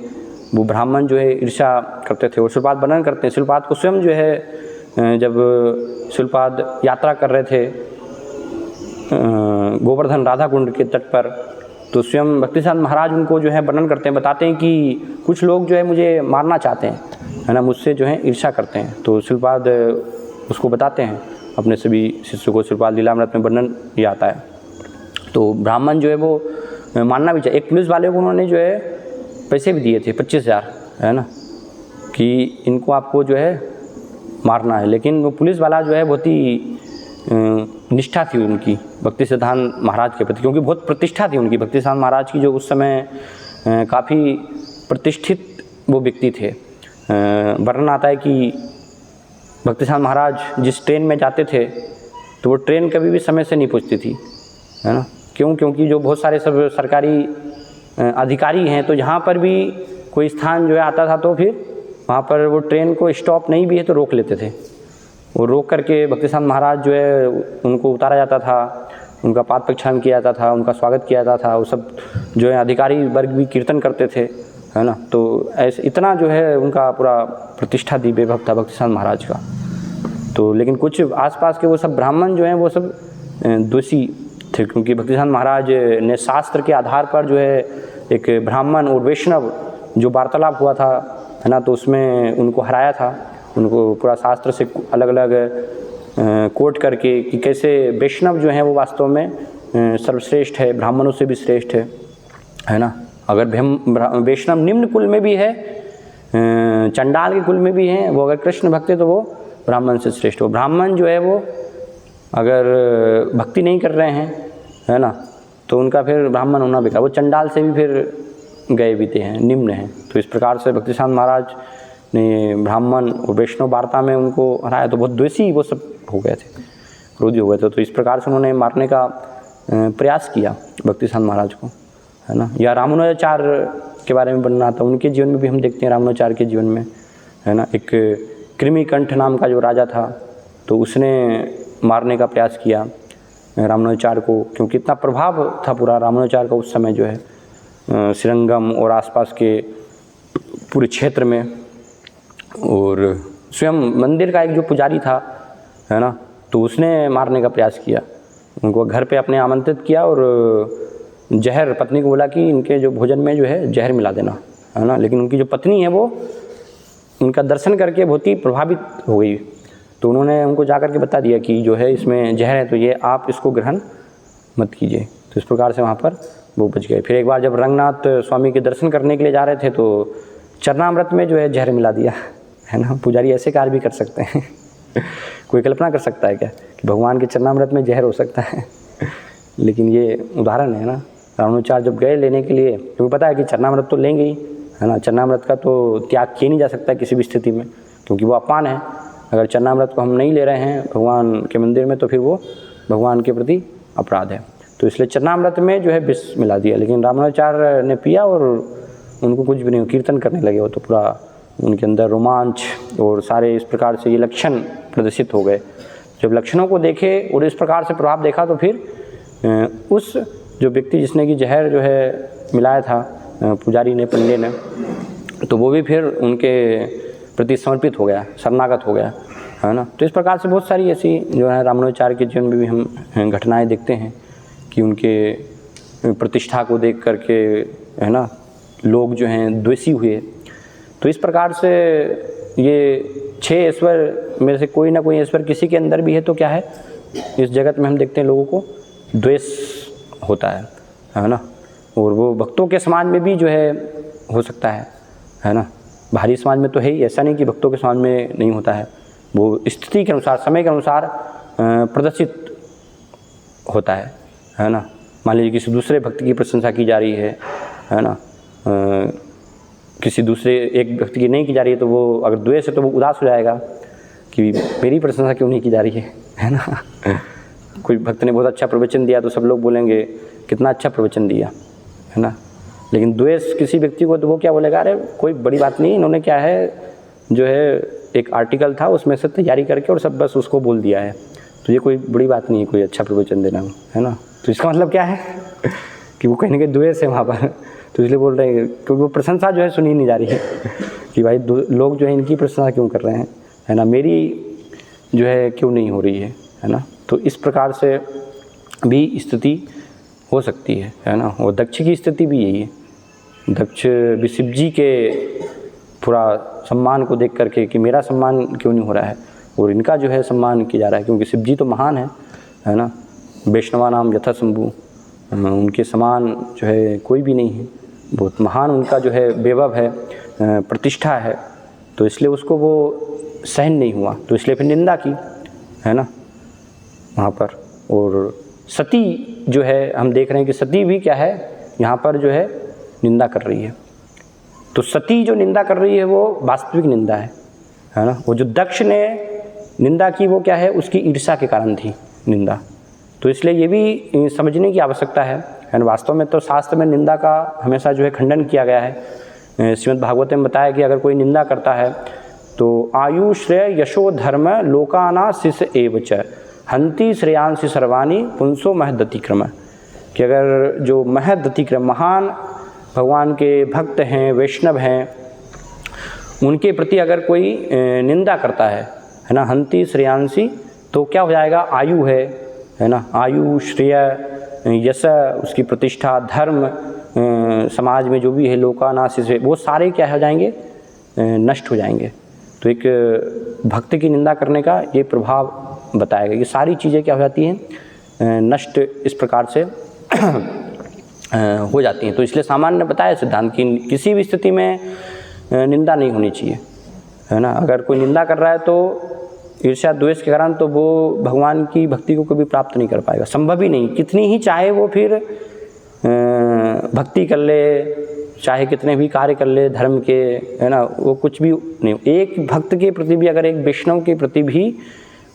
वो ब्राह्मण जो है ईर्ष्या करते थे और शिलपाद वर्णन करते हैं। शिलपाद को स्वयं जो है जब शिलपाद यात्रा कर रहे थे गोवर्धन राधा कुंड के तट पर, तो स्वयं भक्तिसिद्धांत महाराज उनको जो है वर्णन करते हैं, बताते हैं कि कुछ लोग जो है मुझे मारना चाहते हैं, है ना, मुझसे जो है ईर्ष्या करते हैं। तो शिलपाद उसको बताते हैं अपने सभी शिष्यों को। शिलपाद लीलामृत में वर्णन ये आता है। तो ब्राह्मण जो है वो मानना भी चाहिए। एक पुलिस वाले को उन्होंने जो है पैसे भी दिए थे 25,000, है ना, कि इनको आपको जो है मारना है, लेकिन वो पुलिस वाला जो है बहुत ही निष्ठा थी उनकी भक्तिसिद्धांत महाराज के प्रति, क्योंकि बहुत प्रतिष्ठा थी उनकी भक्तिसिद्धांत महाराज की, जो उस समय काफ़ी प्रतिष्ठित वो व्यक्ति थे। वर्णन आता है कि भक्तिसिद्धांत महाराज जिस ट्रेन में जाते थे तो वो ट्रेन कभी भी समय से नहीं पहुंचती थी, है ना, क्यों? क्योंकि जो बहुत सारे सब सरकारी अधिकारी हैं तो जहाँ पर भी कोई स्थान जो है आता था तो फिर वहाँ पर वो ट्रेन को स्टॉप नहीं भी है तो रोक लेते थे। वो रोक करके भक्तिसिद्धांत महाराज जो है उनको उतारा जाता था, उनका पाद प्रक्षालन किया जाता था, उनका स्वागत किया जाता था। वो सब जो है अधिकारी वर्ग भी कीर्तन करते थे, है ना। तो ऐसे इतना जो है उनका पूरा प्रतिष्ठा दी बेभक्ता भक्तिसिद्धांत महाराज का। तो लेकिन कुछ आसपास के वो सब ब्राह्मण जो हैं वो सब दोषी थे, क्योंकि भक्तिसिद्धांत महाराज ने शास्त्र के आधार पर जो है एक ब्राह्मण और वैष्णव जो वार्तालाप हुआ था, है ना, तो उसमें उनको हराया था। उनको पूरा शास्त्र से अलग अलग कोट करके कि कैसे वैष्णव जो हैं वो वास्तव में सर्वश्रेष्ठ है, ब्राह्मणों से भी श्रेष्ठ है ना। अगर वैष्णव निम्न कुल में भी है, चंडाल के कुल में भी हैं, वो अगर कृष्ण भक्त है तो वो ब्राह्मण से श्रेष्ठ हो। ब्राह्मण जो है वो अगर भक्ति नहीं कर रहे हैं, है ना, तो उनका फिर ब्राह्मण होना बेकार, वो चंडाल से भी फिर गए बीते हैं, निम्न हैं। तो इस प्रकार से भक्तिसिद्धांत महाराज ने ब्राह्मण और वैष्णव वार्ता में उनको हराया, तो बहुत द्वेषी वो सब हो गए थे, क्रोधी हो गए थे। तो इस प्रकार से उन्होंने मारने का प्रयास किया भक्तिसिद्धांत महाराज को, है ना। या रामानुजाचार्य के बारे में बनना था, उनके जीवन में भी हम देखते हैं, रामानुजाचार्य के जीवन में, है ना, एक कृमिकंठ नाम का जो राजा था तो उसने मारने का प्रयास किया रामानुजाचार्य को, क्योंकि इतना प्रभाव था पूरा रामानुजाचार्य का उस समय जो है श्रीरंगम और आसपास के पूरे क्षेत्र में। और स्वयं मंदिर का एक जो पुजारी था, है ना, तो उसने मारने का प्रयास किया, उनको घर पे अपने आमंत्रित किया और जहर, पत्नी को बोला कि इनके जो भोजन में जो है जहर मिला देना, है ना। लेकिन उनकी जो पत्नी है वो उनका दर्शन करके बहुत ही प्रभावित हो गई, तो उन्होंने उनको जा कर के बता दिया कि जो है इसमें जहर है तो ये आप इसको ग्रहण मत कीजिए। तो इस प्रकार से वहाँ पर वो बच गए। फिर एक बार जब रंगनाथ स्वामी के दर्शन करने के लिए जा रहे थे तो चरणामृत में जो है जहर मिला दिया, है ना। पुजारी ऐसे कार्य भी कर सकते हैं कोई कल्पना कर सकता है क्या कि भगवान के चरणामृत में जहर हो सकता है लेकिन ये उदाहरण है ना। रामानुजाचार्य जब गए लेने के लिए, क्योंकि पता है कि चरणामृत तो लेंगे ही, है ना, चरणामृत का तो त्याग किया नहीं जा सकता किसी भी स्थिति में, क्योंकि वो अपमान है। अगर चरणामृत को हम नहीं ले रहे हैं भगवान के मंदिर में तो फिर वो भगवान के प्रति अपराध है। तो इसलिए चरणामृत में जो है विष मिला दिया, लेकिन रामानुजाचार्य ने पिया और उनको कुछ भी नहीं, कीर्तन करने लगे। वो तो पूरा उनके अंदर रोमांच और सारे इस प्रकार से ये लक्षण प्रदर्शित हो गए। जब लक्षणों को देखे और इस प्रकार से प्रभाव देखा तो फिर उस जो व्यक्ति जिसने कि जहर जो है मिलाया था पुजारी ने, पंडे ने, तो वो भी फिर उनके प्रति समर्पित हो गया, शरणागत हो गया, है ना। तो इस प्रकार से बहुत सारी ऐसी जो है रामानुजाचार्य के जीवन में भी हम घटनाएं देखते हैं कि उनके प्रतिष्ठा को देख करके, है ना, लोग जो हैं द्वेषी हुए। तो इस प्रकार से ये 6 ईश्वर में से कोई ना कोई ईश्वर किसी के अंदर भी है तो क्या है, इस जगत में हम देखते हैं लोगों को द्वेष होता है ना। और वो भक्तों के समाज में भी जो है हो सकता है ना। बाहरी समाज में तो है ही, ऐसा नहीं कि भक्तों के समाज में नहीं होता है। वो स्थिति के अनुसार, समय के अनुसार प्रदर्शित होता है ना। मान लीजिए किसी दूसरे भक्त की प्रशंसा की जा रही है ना, किसी दूसरे एक व्यक्ति की नहीं की जा रही है, तो वो अगर द्वेष है तो वो उदास हो जाएगा कि मेरी प्रशंसा क्यों नहीं की जा रही है ना। कोई भक्त ने बहुत अच्छा प्रवचन दिया तो सब लोग बोलेंगे कितना अच्छा प्रवचन दिया, है ना। लेकिन द्वेष किसी व्यक्ति को तो वो क्या बोलेगा, अरे कोई बड़ी बात नहीं, इन्होंने क्या है जो है एक आर्टिकल था उसमें से तैयारी करके और सब बस उसको बोल दिया है, तो ये कोई बड़ी बात नहीं है कोई अच्छा प्रवचन देना, है ना। तो इसका मतलब क्या है कि वो कहीं ना कहीं द्वेष है वहाँ पर, तो इसलिए बोल रहे हैं क्योंकि वो प्रशंसा जो है सुनी नहीं जा रही है कि भाई लोग जो है इनकी प्रशंसा क्यों कर रहे हैं, है ना, मेरी जो है क्यों नहीं हो रही है ना। तो इस प्रकार से भी स्थिति हो सकती है ना। और दक्ष की स्थिति भी यही है। दक्ष भी शिव जी के पूरा सम्मान को देख करके कि मेरा सम्मान क्यों नहीं हो रहा है और इनका जो है सम्मान किया जा रहा है, क्योंकि शिव जी तो महान है ना। वैष्णवा नाम यथा शंभु, उनके समान जो है कोई भी नहीं है, बहुत महान उनका जो है वैभव है, प्रतिष्ठा है। तो इसलिए उसको वो सहन नहीं हुआ, तो इसलिए फिर निंदा की, है ना, वहाँ पर। और सती जो है हम देख रहे हैं कि सती भी क्या है यहाँ पर जो है निंदा कर रही है। तो सती जो निंदा कर रही है वो वास्तविक निंदा है ना। वो जो दक्ष ने निंदा की वो क्या है, उसकी ईर्ष्या के कारण थी निंदा। तो इसलिए ये भी समझने की आवश्यकता है ना। वास्तव में तो शास्त्र में निंदा का हमेशा जो है खंडन किया गया है। श्रीमद् भागवत में बताया कि अगर कोई निंदा करता है तो आयु श्रेय यशो धर्म लोकाना शिष एवच हंति श्रेयांसी सर्वाणी पुंसो महदतिक्रम, कि अगर जो महदतिक्रम महान भगवान के भक्त हैं, वैष्णव हैं, उनके प्रति अगर कोई निंदा करता है ना, हंति श्रेयांसी, तो क्या हो जाएगा, आयु है ना, आयु श्रेय यश, उसकी प्रतिष्ठा, धर्म, समाज में जो भी है लोकानाशिष, वो सारे क्या हो जाएंगे, नष्ट हो जाएंगे। तो एक भक्त की निंदा करने का ये प्रभाव बताएगा, ये सारी चीज़ें क्या हो जाती हैं, नष्ट इस प्रकार से हो जाती हैं। तो इसलिए सामान्य बताया सिद्धांत कि किसी भी स्थिति में निंदा नहीं होनी चाहिए, है ना। अगर कोई निंदा कर रहा है तो ईर्ष्या द्वेष के कारण, तो वो भगवान की भक्ति को कभी प्राप्त नहीं कर पाएगा, संभव ही नहीं। कितनी ही चाहे वो फिर भक्ति कर ले, चाहे कितने भी कार्य कर ले धर्म के, है ना, वो कुछ भी नहीं। एक भक्त के प्रति भी, अगर एक वैष्णव के प्रति भी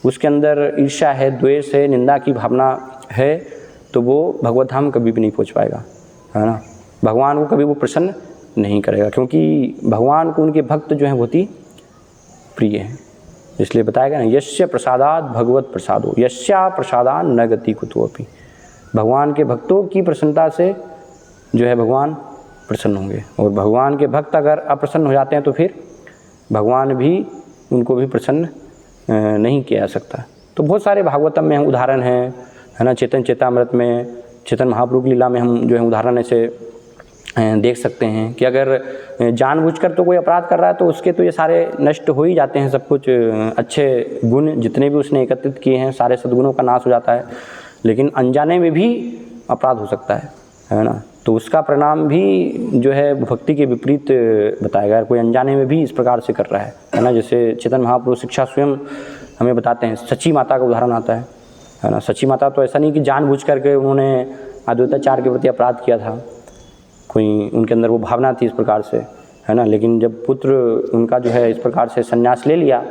उसके अंदर ईर्ष्या है, द्वेष है, निंदा की भावना है, तो वो भगवत धाम कभी भी नहीं पहुंच पाएगा, है ना। भगवान को कभी वो प्रसन्न नहीं करेगा, क्योंकि भगवान को उनके भक्त जो हैं बहुत ही प्रिय हैं। इसलिए बताया गया ना, यस्य प्रसादात भगवत प्रसादो यस्या प्रसादान न गति कुतोपि। भगवान के भक्तों की प्रसन्नता से जो है भगवान प्रसन्न होंगे, और भगवान के भक्त अगर अप्रसन्न हो जाते हैं तो फिर भगवान भी उनको भी प्रसन्न नहीं किया जा सकता। तो बहुत सारे भागवतम में हम उदाहरण हैं, है ना। चेतन चेतामृत में, चेतन महाप्रभु की लीला में हम जो है उदाहरण ऐसे देख सकते हैं कि अगर जानबूझकर तो कोई अपराध कर रहा है तो उसके तो ये सारे नष्ट हो ही जाते हैं, सब कुछ अच्छे गुण जितने भी उसने एकत्रित किए हैं सारे सद्गुणों का नाश हो जाता है। लेकिन अनजाने में भी अपराध हो सकता है ना। तो उसका परिणाम भी जो है भक्ति के विपरीत बताएगा, कोई अनजाने में भी इस प्रकार से कर रहा है ना। जैसे चेतन महाप्रभु शिक्षा स्वयं हमें बताते हैं, सची माता का उदाहरण आता है ना। सची माता तो ऐसा नहीं कि जानबूझ करके उन्होंने अद्वैताचार्य के प्रति अपराध किया था, कोई उनके अंदर वो भावना थी इस प्रकार से, है ना। लेकिन जब पुत्र उनका जो है इस प्रकार से संन्यास ले लिया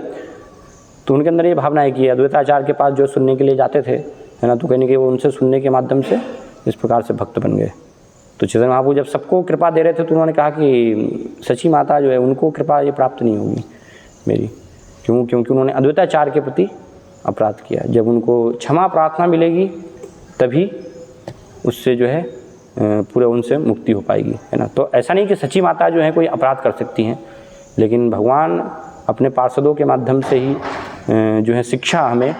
तो उनके अंदर ये भावना है कि अद्वैताचार्य के पास जो सुनने के लिए जाते थे, है ना, तो कहीं ना कहीं वो उनसे सुनने के माध्यम से इस प्रकार से भक्त बन गए। तो चेतन महाप्रभु जब सबको कृपा दे रहे थे तो उन्होंने कहा कि सची माता जो है उनको कृपा ये प्राप्त नहीं होगी मेरी, क्योंकि उन्होंने अद्वैताचार्य के प्रति अपराध किया। जब उनको क्षमा प्रार्थना मिलेगी तभी उससे जो है पूरे उनसे मुक्ति हो पाएगी, है ना। तो ऐसा नहीं कि सच्ची माता जो है कोई अपराध कर सकती हैं, लेकिन भगवान अपने पार्षदों के माध्यम से ही जो है शिक्षा हमें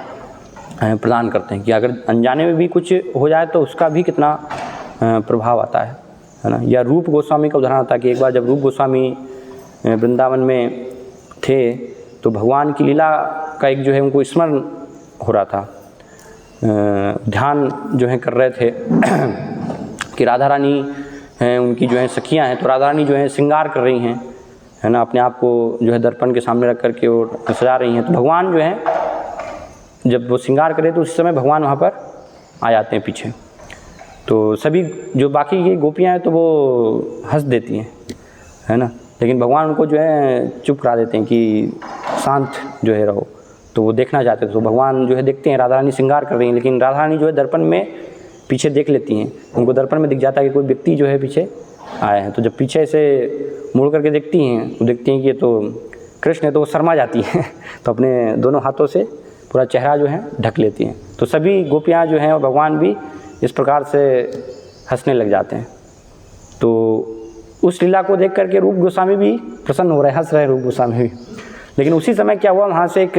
प्रदान करते हैं कि अगर अनजाने में भी कुछ हो जाए तो उसका भी कितना प्रभाव आता है ना। या रूप गोस्वामी का उदाहरण आता है कि एक बार जब रूप गोस्वामी वृंदावन में थे तो भगवान की लीला का एक जो है उनको स्मरण हो रहा था, ध्यान जो है कर रहे थे कि राधा रानी हैं, उनकी जो है सखियां हैं, तो राधा रानी जो है श्रृंगार कर रही हैं, है ना, अपने आप को जो है दर्पण के सामने रख करके और सजा रही हैं। तो भगवान जो है जब वो श्रृंगार करे तो उस समय भगवान वहाँ पर आ जाते हैं पीछे। तो सभी जो बाकी की गोपियाँ हैं तो वो हंस देती हैं, है ना, लेकिन भगवान उनको जो है चुप करा देते हैं कि शांत जो है रहो। तो वो देखना चाहते थे, तो भगवान जो है देखते हैं राधा रानी श्रृंगार कर रही हैं, लेकिन राधा रानी जो है दर्पण में पीछे देख लेती हैं, उनको दर्पण में दिख जाता है कि कोई व्यक्ति जो है पीछे आए हैं। तो जब पीछे से मुड़ करके देखती हैं तो देखती हैं कि ये तो कृष्ण है, तो वो शर्मा जाती हैं तो अपने दोनों हाथों से पूरा चेहरा जो है ढक लेती हैं। तो सभी गोपियाँ जो हैं और भगवान भी इस प्रकार से हंसने लग जाते हैं। तो उस लीला को देख करके रूप गोस्वामी भी प्रसन्न हो रहे, हंस रहे रूप गोस्वामी भी। लेकिन उसी समय क्या हुआ, वहाँ से एक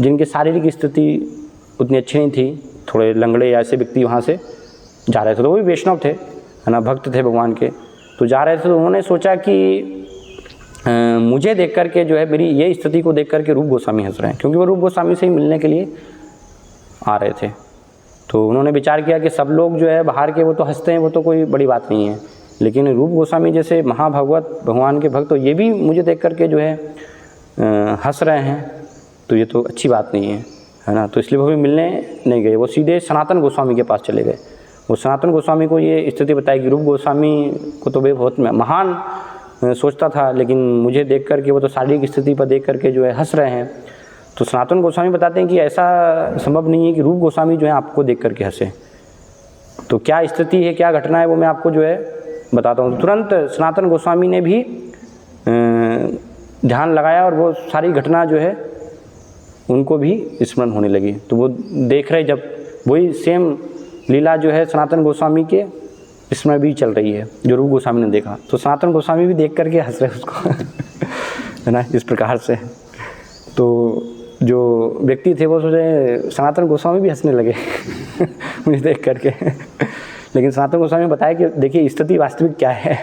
जिनकी शारीरिक स्थिति उतनी अच्छी नहीं थी, थोड़े लंगड़े या ऐसे व्यक्ति वहाँ से जा रहे थे, तो वो भी वैष्णव थे, है ना, भक्त थे भगवान के। तो जा रहे थे तो उन्होंने सोचा कि मुझे देख करके जो है मेरी ये स्थिति को देख करके रूप गोस्वामी हंस रहे हैं, क्योंकि वो रूप गोस्वामी से ही मिलने के लिए आ रहे थे। तो उन्होंने विचार किया कि सब लोग जो है बाहर के वो तो हंसते हैं, वो तो कोई बड़ी बात नहीं है, लेकिन रूप गोस्वामी जैसे महाभागवत भगवान के भक्त, तो ये भी मुझे देख करके जो है हंस रहे हैं, तो ये तो अच्छी बात नहीं है ना। तो इसलिए वो भी मिलने नहीं गए, वो सीधे सनातन गोस्वामी के पास चले गए। वो सनातन गोस्वामी को ये स्थिति बताई कि रूप गोस्वामी को तो वे बहुत महान सोचता था, लेकिन मुझे देख करके वो तो शारीरिक स्थिति पर देख करके जो है हंस रहे हैं। तो सनातन गोस्वामी बताते हैं कि ऐसा संभव नहीं है कि रूप गोस्वामी जो है आपको देख करके हंसे। तो क्या स्थिति है, क्या घटना है, वो मैं आपको जो है बताता हूँ। तुरंत सनातन गोस्वामी ने भी ध्यान लगाया और वो सारी घटना जो है उनको भी स्मरण होने लगी। तो वो देख रहे, जब वही सेम लीला जो है सनातन गोस्वामी के इसमें भी चल रही है जो रूप गोस्वामी ने देखा, तो सनातन गोस्वामी भी देख करके हंस रहे उसको है ना, इस प्रकार से। तो जो व्यक्ति थे वो सोचे सनातन गोस्वामी भी हंसने लगे मुझे देख करके लेकिन सनातन गोस्वामी ने बताया कि देखिए स्थिति वास्तविक क्या है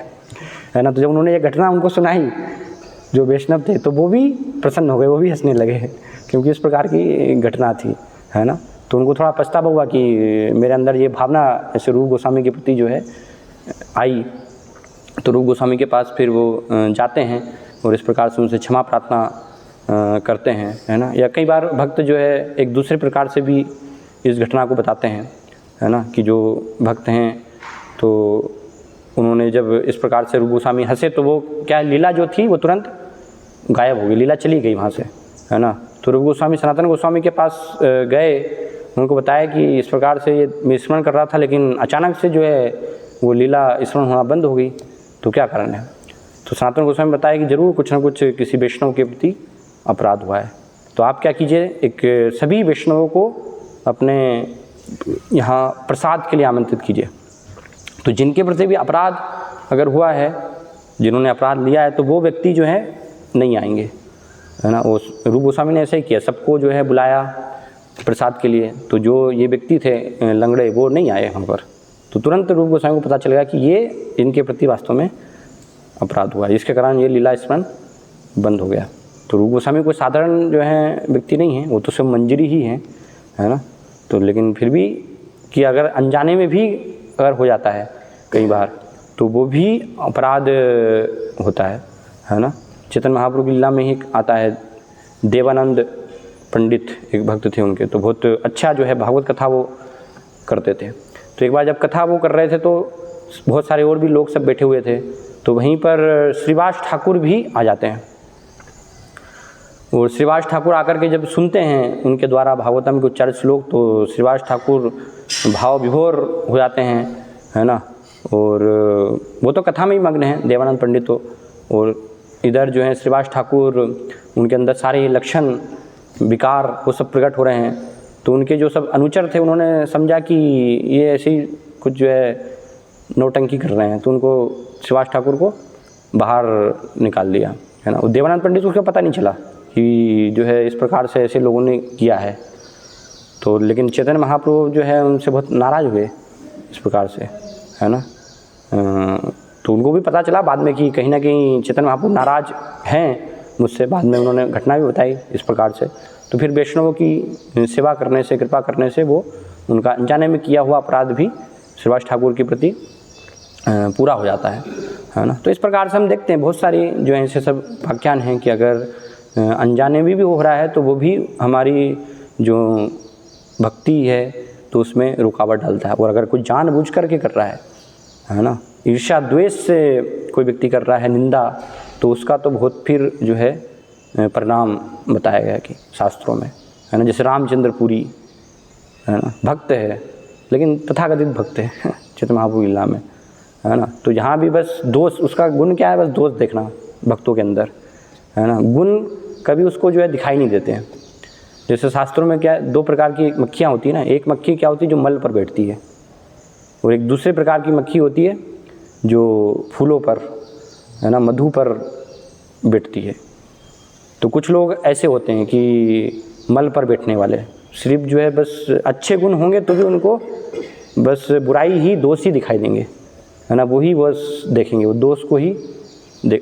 ना। तो जब उन्होंने ये घटना उनको सुनाई जो वैष्णव थे, तो वो भी प्रसन्न हो गए, वो भी हंसने लगे, क्योंकि इस प्रकार की घटना थी, है ना। तो उनको थोड़ा पछतावा हुआ कि मेरे अंदर ये भावना ऐसे रूप गोस्वामी के प्रति जो है आई। तो रूप गोस्वामी के पास फिर वो जाते हैं और इस प्रकार से उनसे क्षमा प्रार्थना करते हैं, है ना। या कई बार भक्त जो है एक दूसरे प्रकार से भी इस घटना को बताते हैं, है ना, कि जो भक्त हैं तो उन्होंने जब इस प्रकार से रूप गोस्वामी हंसे तो वो क्या लीला जो थी वो तुरंत गायब हो गई, लीला चली गई वहाँ से, है ना। तो रूप गोस्वामी सनातन गोस्वामी के पास गए, उनको बताया कि इस प्रकार से ये मैं स्मरण कर रहा था, लेकिन अचानक से जो है वो लीला स्मरण होना बंद हो गई, तो क्या कारण है। तो सनातन गोस्वामी बताया कि जरूर कुछ ना कुछ किसी वैष्णव के प्रति अपराध हुआ है। तो आप क्या कीजिए, एक सभी वैष्णवों को अपने यहाँ प्रसाद के लिए आमंत्रित कीजिए। तो जिनके प्रति भी अपराध अगर हुआ है, जिन्होंने अपराध लिया है, तो वो व्यक्ति जो है नहीं आएंगे, है ना। वो रूप गोस्वामी ने ऐसे ही किया, सबको जो है बुलाया प्रसाद के लिए। तो जो ये व्यक्ति थे लंगड़े, वो नहीं आए वहाँ पर। तो तुरंत रूप गोस्वामी को पता चल गया कि ये इनके प्रति वास्तव में अपराध हुआ, इसके कारण ये लीला स्मरण बंद हो गया। तो रूप गोस्वामी कोई साधारण जो है व्यक्ति नहीं है, वो तो सब मंजरी ही है ना। तो लेकिन फिर भी कि अगर अनजाने में भी अगर हो जाता है कई बार, तो वो भी अपराध होता है ना। चैतन्य महाप्रभु की लीला में ही आता है, देवानंद पंडित एक भक्त थे उनके, तो बहुत अच्छा जो है भागवत कथा वो करते थे। तो एक बार जब कथा वो कर रहे थे तो बहुत सारे और भी लोग सब बैठे हुए थे, तो वहीं पर श्रीवास ठाकुर भी आ जाते हैं। और श्रीवास ठाकुर आकर के जब सुनते हैं उनके द्वारा भागवतम के उच्चारित श्लोक, तो श्रीवास ठाकुर भाव विभोर हो जाते हैं, है ना। और वो तो कथा में ही मग्न हैं देवानंद पंडित तो, और इधर जो है श्रीवास ठाकुर, उनके अंदर सारे लक्षण विकार वो सब प्रकट हो रहे हैं। तो उनके जो सब अनुचर थे उन्होंने समझा कि ये ऐसे ही कुछ जो है नौटंकी कर रहे हैं, तो उनको सुभाष ठाकुर को बाहर निकाल दिया, है ना। देवानंद पंडित को उसका पता नहीं चला कि जो है इस प्रकार से ऐसे लोगों ने किया है। तो लेकिन चैतन्य महाप्रभु जो है उनसे बहुत नाराज़ हुए इस प्रकार से, है ना। तो उनको भी पता चला बाद में कि कहीं ना कहीं चैतन्य महाप्रभु नाराज़ हैं मुझसे। बाद में उन्होंने घटना भी बताई इस प्रकार से। तो फिर वैष्णवों की सेवा करने से, कृपा करने से वो उनका अनजाने में किया हुआ अपराध भी सुभाष ठाकुर के प्रति पूरा हो जाता है ना। तो इस प्रकार से हम देखते हैं बहुत सारी जो है ऐसे सब व्याख्यान हैं कि अगर अनजाने में भी हो रहा है तो वो भी हमारी जो भक्ति है तो उसमें रुकावट डालता है। और अगर कोई जानबूझ करके कर रहा है ना, ईर्ष्या द्वेष से कोई व्यक्ति कर रहा है निंदा, तो उसका तो बहुत फिर जो है परिणाम बताया गया कि शास्त्रों में, है ना। जैसे रामचंद्र पुरी, है ना, भक्त है लेकिन तथाकथित भक्त है चैतन्य महाप्रभु लीला में, है ना। तो यहाँ भी बस दोष, उसका गुण क्या है, बस दोष देखना भक्तों के अंदर, है ना। गुण कभी उसको जो है दिखाई नहीं देते हैं। जैसे शास्त्रों में क्या है, दो प्रकार की मक्खियाँ होती है ना। एक मक्खी क्या होती है जो मल पर बैठती है, और एक दूसरे प्रकार की मक्खी होती है जो फूलों पर, है ना, मधु पर बैठती है। तो कुछ लोग ऐसे होते हैं कि मल पर बैठने वाले, सिर्फ जो है बस अच्छे गुण होंगे तो भी उनको बस बुराई ही, दोष ही दिखाई देंगे, है ना। वही बस देखेंगे, वो दोष को ही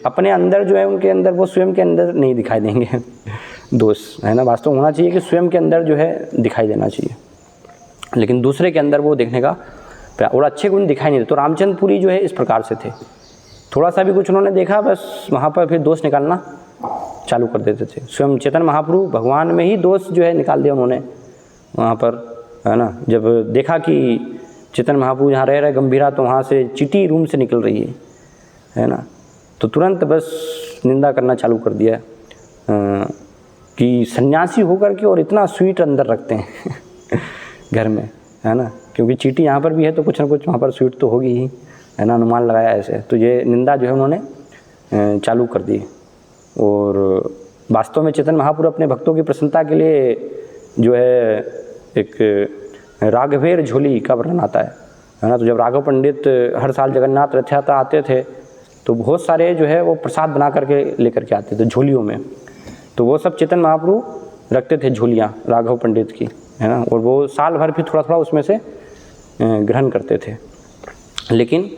अपने अंदर जो है उनके अंदर, वो स्वयं के अंदर नहीं दिखाई देंगे दोष, है ना। वास्तव होना चाहिए कि स्वयं के अंदर जो है दिखाई देना चाहिए, लेकिन दूसरे के अंदर वो देखने का, और अच्छे गुण दिखाई नहीं देते। तो रामचंद्र पुरी जो है इस प्रकार से थे, थोड़ा सा भी कुछ उन्होंने देखा बस वहाँ पर फिर दोष निकालना चालू कर देते थे। स्वयं चैतन्य महाप्रभु भगवान में ही दोष जो है निकाल दिया उन्होंने वहाँ पर, है ना। जब देखा कि चैतन्य महाप्रभु जहाँ रह रहे गंभीरा, तो वहाँ से चींटी रूम से निकल रही है ना, तो तुरंत बस निंदा करना चालू कर दिया कि सन्यासी होकर के और इतना स्वीट अंदर रखते हैं घर में, है ना। क्योंकि चींटी यहाँ पर भी है तो कुछ ना कुछ वहाँ पर स्वीट तो होगी ही, है ना, अनुमान लगाया ऐसे। तो ये निंदा जो है उन्होंने चालू कर दी। और वास्तव में चैतन्य महाप्रभु अपने भक्तों की प्रसन्नता के लिए जो है एक राघवेर झोली का वर्णन आता है ना। तो जब राघव पंडित हर साल जगन्नाथ रथ यात्रा आते थे तो बहुत सारे जो है वो प्रसाद बना करके लेकर के आते थे झोलियों में। तो वो सब चैतन्य महाप्रभु रखते थे झोलियाँ राघव पंडित की, है ना। और वो साल भर फिर थोड़ा थोड़ा उसमें से ग्रहण करते थे। लेकिन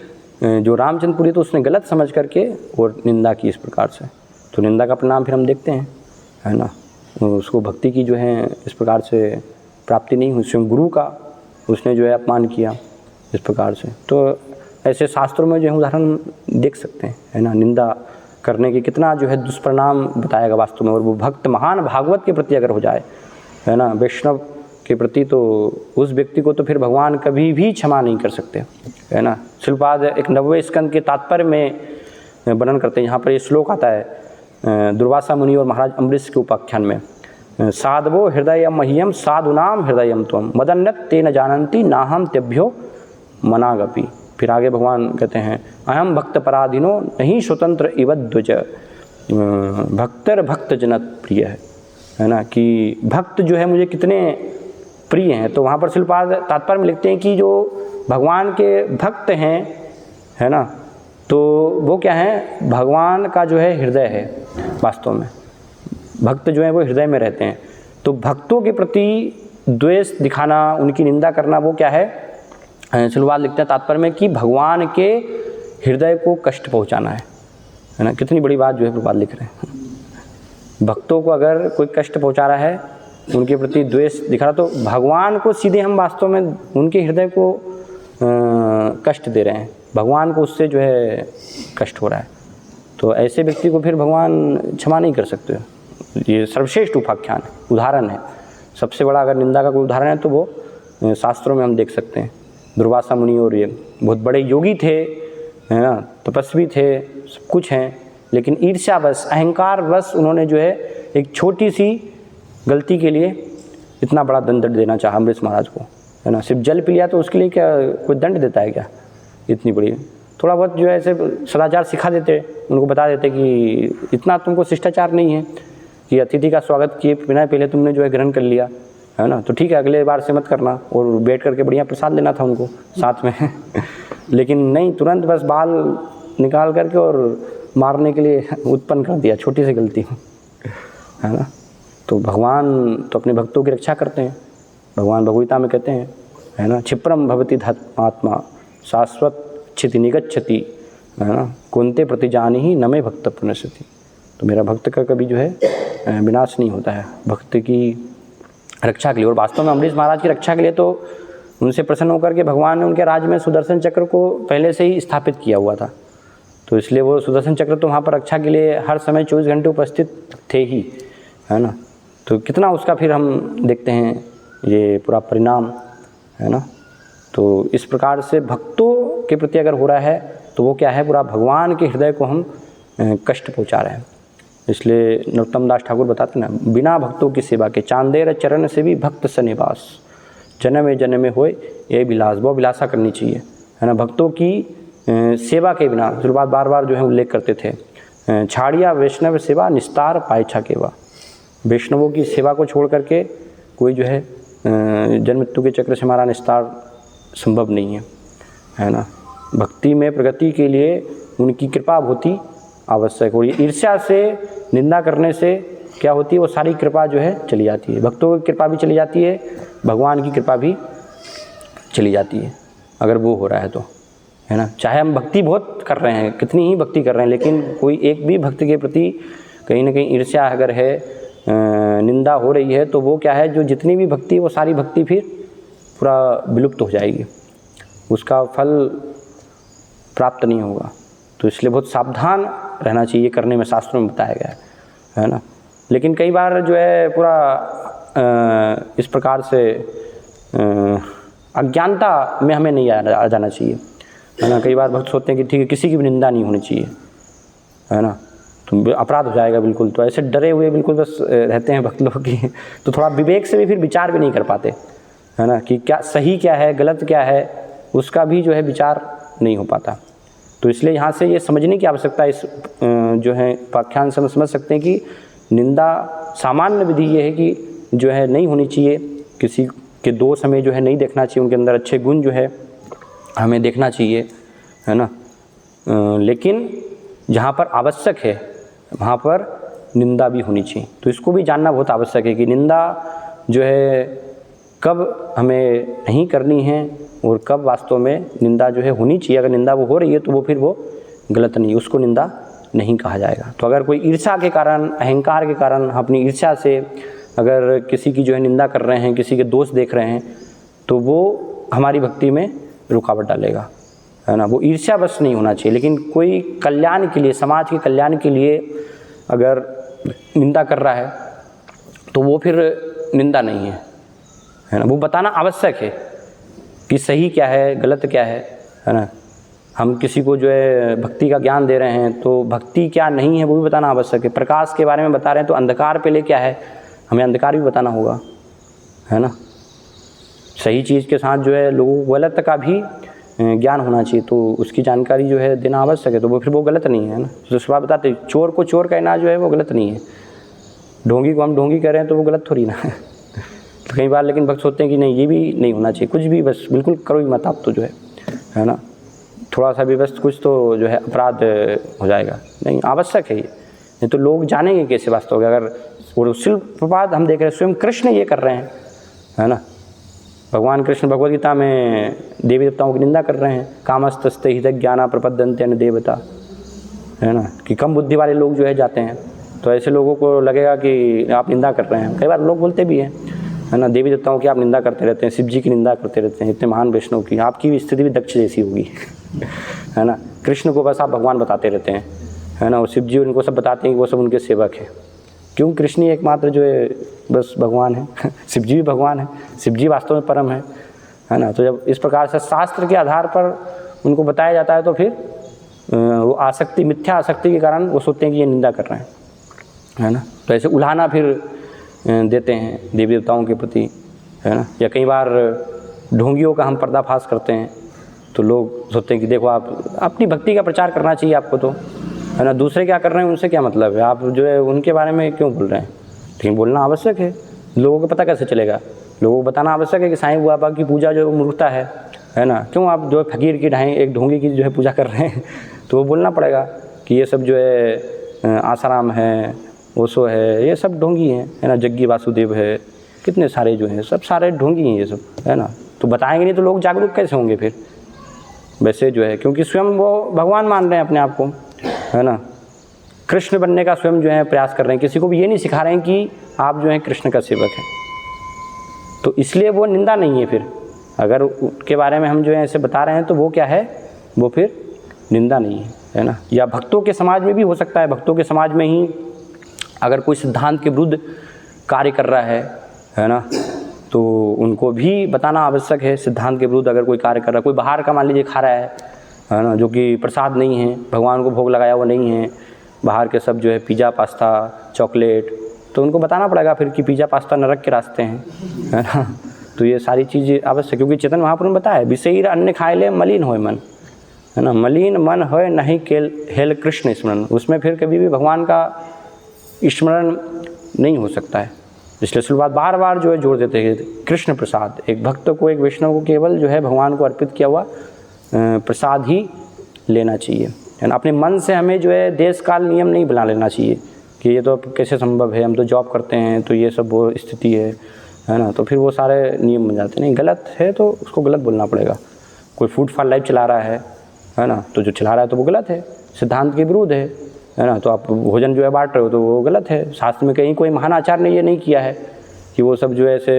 जो रामचंद्र पुरी तो उसने गलत समझ करके और निंदा की इस प्रकार से। तो निंदा का परिणाम फिर हम देखते हैं, है ना। उसको भक्ति की जो है इस प्रकार से प्राप्ति नहीं हुई, स्वयं गुरु का उसने जो है अपमान किया इस प्रकार से। तो ऐसे शास्त्रों में जो है उदाहरण देख सकते हैं, है ना। निंदा करने के कितना जो है दुष्परिणाम बताएगा वास्तव में। और वो भक्त महान भागवत के प्रति अगर हो जाए, है ना, वैष्णव के प्रति, तो उस व्यक्ति को तो फिर भगवान कभी भी क्षमा नहीं कर सकते, है ना। श्रीपाद एक 90वें स्कंद के तात्पर्य में वर्णन करते हैं। यहाँ पर ये श्लोक आता है दुर्वासा मुनि और महाराज अम्बरीश के उपाख्यान में, साधवो हृदय मह्यम साधुनाम हृदयम त्वम मदन्यत ते न जानन्ति नाहम तेभ्यो मनागपि। फिर आगे भगवान कहते हैं अहम भक्त पराधीनो नहीं स्वतंत्र इव द्विज भक्तर भक्त जनत प्रिय है ना। कि भक्त जो है मुझे कितने प्रिय हैं। तो वहाँ पर श्रीपाद तात्पर्य में लिखते हैं कि जो भगवान के भक्त हैं, है ना, तो वो क्या है, भगवान का जो है हृदय है वास्तव में। भक्त जो है वो हृदय में रहते हैं। तो भक्तों के प्रति द्वेष दिखाना, उनकी निंदा करना, वो क्या है, श्रीपाद लिखते हैं तात्पर्य में कि भगवान के हृदय को कष्ट पहुँचाना है ना। कितनी बड़ी बात जो है श्रीपाद लिख रहे हैं। भक्तों को अगर कोई कष्ट पहुँचा रहा है, उनके प्रति द्वेष दिखा रहा, तो भगवान को सीधे हम वास्तव में उनके हृदय को कष्ट दे रहे हैं। भगवान को उससे जो है कष्ट हो रहा है। तो ऐसे व्यक्ति को फिर भगवान क्षमा नहीं कर सकते। ये सर्वश्रेष्ठ उपाख्यान उदाहरण है। सबसे बड़ा अगर निंदा का कोई उदाहरण है तो वो शास्त्रों में हम देख सकते हैं। दुर्वासा मुनि और ये बहुत बड़े योगी थे, है ना, तपस्वी थे, सब कुछ हैं, लेकिन ईर्ष्यावश, अहंकारवश उन्होंने जो है एक छोटी सी गलती के लिए इतना बड़ा दंड देना चाहा अम्बरीश महाराज को, है ना। सिर्फ जल पी लिया तो उसके लिए क्या कोई दंड देता है क्या इतनी बड़ी। थोड़ा बहुत जो है ऐसे सदाचार सिखा देते, उनको बता देते कि इतना तुमको शिष्टाचार नहीं है कि अतिथि का स्वागत किए बिना पहले तुमने जो है ग्रहण कर लिया, है ना, तो ठीक है, अगले बार से मत करना। और बैठ करके बढ़िया प्रसाद लेना था उनको साथ में लेकिन नहीं, तुरंत बस बाल निकाल करके और मारने के लिए उत्पन्न कर दिया, छोटी सी गलती है ना। तो भगवान तो अपने भक्तों की रक्षा करते हैं। भगवान भगवद्गीता में कहते हैं, है ना, क्षिप्रम भवति धर्मात्मा शाश्वत क्षिति निगच्छति, है ना, कुंते प्रतिजानी ही न मे भक्त प्रणश्यति। तो मेरा भक्त का कभी जो है विनाश नहीं होता है, भक्त की रक्षा के लिए। और वास्तव में अम्बरीश महाराज की रक्षा के लिए तो उनसे प्रसन्न होकर के भगवान ने उनके राज्य में सुदर्शन चक्र को पहले से ही स्थापित किया हुआ था। तो इसलिए वो सुदर्शन चक्र तो वहाँ पर रक्षा के लिए हर समय 24 घंटे उपस्थित थे ही, है ना। तो कितना उसका फिर हम देखते हैं ये पूरा परिणाम, है ना। तो इस प्रकार से भक्तों के प्रति अगर हो रहा है तो वो क्या है, पूरा भगवान के हृदय को हम कष्ट पहुँचा रहे हैं। इसलिए नरोत्तम दास ठाकुर बताते ना, बिना भक्तों की सेवा के चांदेर चरण से भी भक्त सनिवास, जन्मे जन्मे होए ये विलास। वो विलासा करनी चाहिए, है ना, भक्तों की सेवा के बिना। फिर बात बार बार जो है उल्लेख करते थे, छाड़िया वैष्णव सेवा निस्तार पायछा केवा। वैष्णवों की सेवा को छोड़ करके कोई जो है जन्म मृत्यु के चक्र से हमारा निस्तार संभव नहीं है ना। भक्ति में प्रगति के लिए उनकी कृपा होती आवश्यक। और ये ईर्ष्या से, निंदा करने से क्या होती है, वो सारी कृपा जो है चली जाती है। भक्तों की कृपा भी चली जाती है, भगवान की कृपा भी चली जाती है अगर वो हो रहा है तो, है ना। चाहे हम भक्ति बहुत कर रहे हैं, कितनी ही भक्ति कर रहे हैं, लेकिन कोई एक भी भक्त के प्रति कहीं ना कहीं ईर्ष्या अगर है, निंदा हो रही है, तो वो क्या है, जो जितनी भी भक्ति, वो सारी भक्ति फिर पूरा विलुप्त हो जाएगी, उसका फल प्राप्त नहीं होगा। तो इसलिए बहुत सावधान रहना चाहिए करने में, शास्त्रों में बताया गया है ना। लेकिन कई बार जो है पूरा इस प्रकार से अज्ञानता में हमें नहीं आ जाना चाहिए, है ना। कई बार भक्त सोचते हैं कि ठीक है, किसी की भी निंदा नहीं होनी चाहिए, है ना, तो अपराध हो जाएगा बिल्कुल। तो ऐसे डरे हुए बिल्कुल बस रहते हैं भक्त लोग की, तो थोड़ा विवेक से भी फिर विचार भी नहीं कर पाते, है ना, कि क्या सही क्या है, गलत क्या है, उसका भी जो है विचार नहीं हो पाता। तो इसलिए यहाँ से ये समझने की आवश्यकता, इस जो है व्याख्यान से हम समझ सकते हैं कि निंदा सामान्य विधि ये है कि जो है नहीं होनी चाहिए, किसी के दोष हमें जो है नहीं देखना चाहिए, उनके अंदर अच्छे गुण जो है हमें देखना चाहिए, है ना। लेकिन जहाँ पर आवश्यक है वहाँ पर निंदा भी होनी चाहिए। तो इसको भी जानना बहुत आवश्यक है कि निंदा जो है कब हमें नहीं करनी है और कब वास्तव में निंदा जो है होनी चाहिए। अगर निंदा वो हो रही है तो वो फिर वो गलत नहीं, उसको निंदा नहीं कहा जाएगा। तो अगर कोई ईर्ष्या के कारण, अहंकार के कारण, अपनी ईर्ष्या से अगर किसी की जो है निंदा कर रहे हैं, किसी के दोष देख रहे हैं, तो वो हमारी भक्ति में रुकावट डालेगा, है ना। वो ईर्ष्या बस नहीं होना चाहिए, लेकिन कोई कल्याण के लिए, समाज के कल्याण के लिए अगर निंदा कर रहा है तो वो फिर निंदा नहीं है ना। वो बताना आवश्यक है कि सही क्या है, गलत क्या है ना। हम किसी को जो है भक्ति का ज्ञान दे रहे हैं तो भक्ति क्या नहीं है वो भी बताना आवश्यक है। प्रकाश के बारे में बता रहे हैं तो अंधकार पहले क्या है, हमें अंधकार भी बताना होगा, है ना। सही चीज़ के साथ जो है लोगों को गलत का भी ज्ञान होना चाहिए, तो उसकी जानकारी जो है देना आवश्यक है, तो वो फिर वो गलत नहीं है ना। तो इस बात बताते, चोर को चोर कहना जो है वो गलत नहीं है, ढोंगी को हम ढोंगी कह रहे हैं तो वो गलत थोड़ी ना है। तो कई बार लेकिन भक्त सोचते हैं कि नहीं, ये भी नहीं होना चाहिए, कुछ भी बस बिल्कुल करो ही मत आप, तो जो है ना, थोड़ा सा भी बस कुछ तो जो है अपराध हो जाएगा। नहीं, आवश्यक है ये, नहीं तो लोग जानेंगे कैसे वास्तव में। अगर और शिल्पवाद हम देख रहे हैं, स्वयं कृष्ण ये कर रहे हैं, है ना। भगवान कृष्ण भगवद गीता में देवी देवताओं की निंदा कर रहे हैं, कामस्तस्ते हित ज्ञाना प्रपद्यन्ते अन्य देवता, है ना, कि कम बुद्धि वाले लोग जो है जाते हैं। तो ऐसे लोगों को लगेगा कि आप निंदा कर रहे हैं। कई बार लोग बोलते भी हैं, है ना, देवी देवताओं की आप निंदा करते रहते हैं, शिव जी की निंदा करते रहते हैं, इतने महान वैष्णव की, आपकी भी स्थिति भी दक्ष जैसी होगी, है ना। कृष्ण को बस आप भगवान बताते रहते हैं, है ना, और शिव जी उनको सब बताते हैं कि वो सब उनके सेवक है। क्यों? कृष्ण ही एकमात्र जो है बस भगवान है। शिव जी भी भगवान है, शिव जी वास्तव में परम है ना। तो जब इस प्रकार से शास्त्र के आधार पर उनको बताया जाता है तो फिर वो आसक्ति, मिथ्या आसक्ति के कारण वो सोचते हैं कि ये निंदा कर रहे हैं, है ना। तो ऐसे उल्हाना फिर देते हैं देवी देवताओं के प्रति, है ना। या कई बार ढोंगियों का हम पर्दाफाश करते हैं तो लोग सोचते हैं कि देखो आप, अपनी भक्ति का प्रचार करना चाहिए आपको, तो है ना, दूसरे क्या कर रहे हैं उनसे क्या मतलब है, आप जो है उनके बारे में क्यों बोल रहे हैं। लेकिन बोलना आवश्यक है, लोगों को पता कैसे चलेगा, लोगों को बताना आवश्यक है कि साईं बाबा की पूजा जो मूर्खता है है ना, क्यों आप जो है फकीर की ढाई एक ढोंगी की जो है पूजा कर रहे हैं। तो वो बोलना पड़ेगा कि ये सब जो है आसाराम है, ओशो है, ये सब ढोंगी हैं, है ना, जग्गी वासुदेव है, कितने सारे जो हैं सब सारे ढोंगी हैं ये सब, है ना। तो बताएंगे नहीं तो लोग जागरूक कैसे होंगे फिर। वैसे जो है क्योंकि स्वयं वो भगवान मान रहे हैं अपने आप को, है ना, कृष्ण बनने का स्वयं जो है प्रयास कर रहे हैं, किसी को भी ये नहीं सिखा रहे हैं कि आप जो है कृष्ण का सेवक हैं। तो इसलिए वो निंदा नहीं है फिर, अगर उसके बारे में हम जो है ऐसे बता रहे हैं तो वो क्या है, वो फिर निंदा नहीं है ना। या भक्तों के समाज में भी हो सकता है, भक्तों के समाज में ही अगर कोई सिद्धांत के विरुद्ध कार्य कर रहा है ना, तो उनको भी बताना आवश्यक है। सिद्धांत के विरुद्ध अगर कोई कार्य कर रहा है, कोई बाहर का मान लीजिए खा रहा है ना, जो कि प्रसाद नहीं है, भगवान को भोग लगाया वो नहीं है, बाहर के सब जो है पिज़्ज़ा, पास्ता, चॉकलेट, तो उनको बताना पड़ेगा फिर कि पिज़्ज़ा पास्ता नरक के रास्ते हैं, है ना। तो ये सारी चीज़ें आवश्यक, क्योंकि चेतन महाप्रभु ने बताया विषयी अन्न खाए ले मलिन होए मन, है ना, मलिन मन होए नहीं केल हेल कृष्ण स्मरण। उसमें फिर कभी भी भगवान का स्मरण नहीं हो सकता है। इसलिए शुरुआत बार बार जो है जोड़ देते हैं कृष्ण प्रसाद, एक भक्त को, एक वैष्णव को केवल जो है भगवान को अर्पित किया हुआ प्रसाद ही लेना चाहिए, है ना। अपने मन से हमें जो है देश काल नियम नहीं बना लेना चाहिए कि ये तो कैसे संभव है, हम तो जॉब करते हैं तो ये सब वो स्थिति है ना। तो फिर वो सारे नियम बन जाते हैं। नहीं, गलत है तो उसको गलत बोलना पड़ेगा। कोई फूड फॉर लाइफ चला रहा है ना, तो जो चला रहा है तो वो गलत है, सिद्धांत के विरुद्ध है ना। तो आप भोजन जो है बांट रहे हो तो वो गलत है। शास्त्र में कहीं कोई महान आचार्य ने ये नहीं किया है कि वो सब जो है ऐसे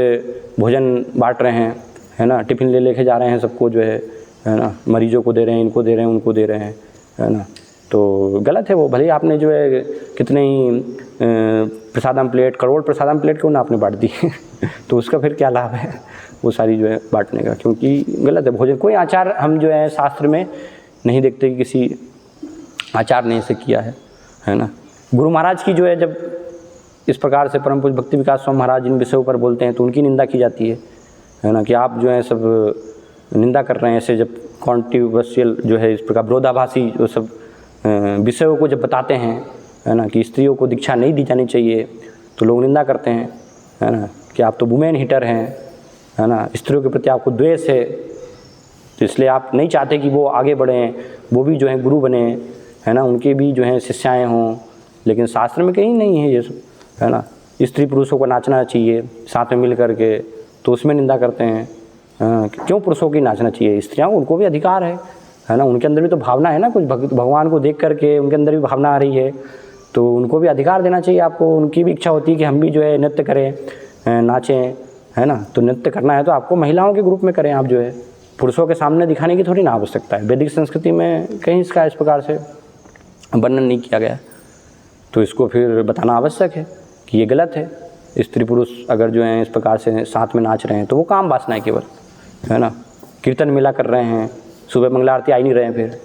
भोजन बांट रहे हैं, है ना, टिफ़िन ले लेके जा रहे हैं सबको जो है ना, मरीजों को दे रहे हैं, इनको दे रहे हैं, उनको दे रहे हैं, है ना। तो गलत है वो। भले ही आपने जो है कितने ही प्रसादम प्लेट, करोड़ प्रसादम प्लेट क्यों ना आपने बांट दी तो उसका फिर क्या लाभ है वो सारी जो है बांटने का, क्योंकि गलत है भोजन। कोई आचार हम जो है शास्त्र में नहीं देखते कि किसी आचार ने इसे किया है ना। गुरु महाराज की जो है जब इस प्रकार से परम पूज्य भक्ति विकास स्वामी महाराज इन विषयों पर बोलते हैं तो उनकी निंदा की जाती है ना, कि आप जो है सब निंदा कर रहे हैं ऐसे। जब कॉन्ट्रोवर्शियल जो है इस प्रकार विरोधाभासी जो सब विषयों को जब बताते हैं, है ना, कि स्त्रियों को दीक्षा नहीं दी जानी चाहिए, तो लोग निंदा करते हैं, है ना, कि आप तो वुमेन हीटर हैं, है ना, स्त्रियों के प्रति आपको द्वेष है, तो इसलिए आप नहीं चाहते कि वो आगे बढ़ें, वो भी जो है गुरु बने, है ना, उनके भी जो है शिष्याएँ हों। लेकिन शास्त्र में कहीं नहीं है ये सब, है ना। स्त्री पुरुषों को नाचना चाहिए साथ में मिल करके, तो उसमें निंदा करते हैं। क्यों पुरुषों की नाचना चाहिए, स्त्रियाँ, उनको भी अधिकार है ना, उनके अंदर भी तो भावना है ना, कुछ भगवान को देख करके उनके अंदर भी भावना आ रही है, तो उनको भी अधिकार देना चाहिए आपको। उनकी भी इच्छा होती है कि हम भी जो है नृत्य करें, नाचें, है ना। तो नृत्य करना है तो आपको महिलाओं के ग्रुप में करें, आप जो है पुरुषों के सामने दिखाने की थोड़ी ना आवश्यकता है। वैदिक संस्कृति में कहीं इसका इस प्रकार से वर्णन नहीं किया गया, तो इसको फिर बताना आवश्यक है कि ये गलत है। स्त्री पुरुष अगर जो है इस प्रकार से साथ में नाच रहे हैं तो वो काम वासना है केवल, है ना। कीर्तन मिला कर रहे हैं, सुबह मंगला आरती आ ही नहीं रहे हैं फिर,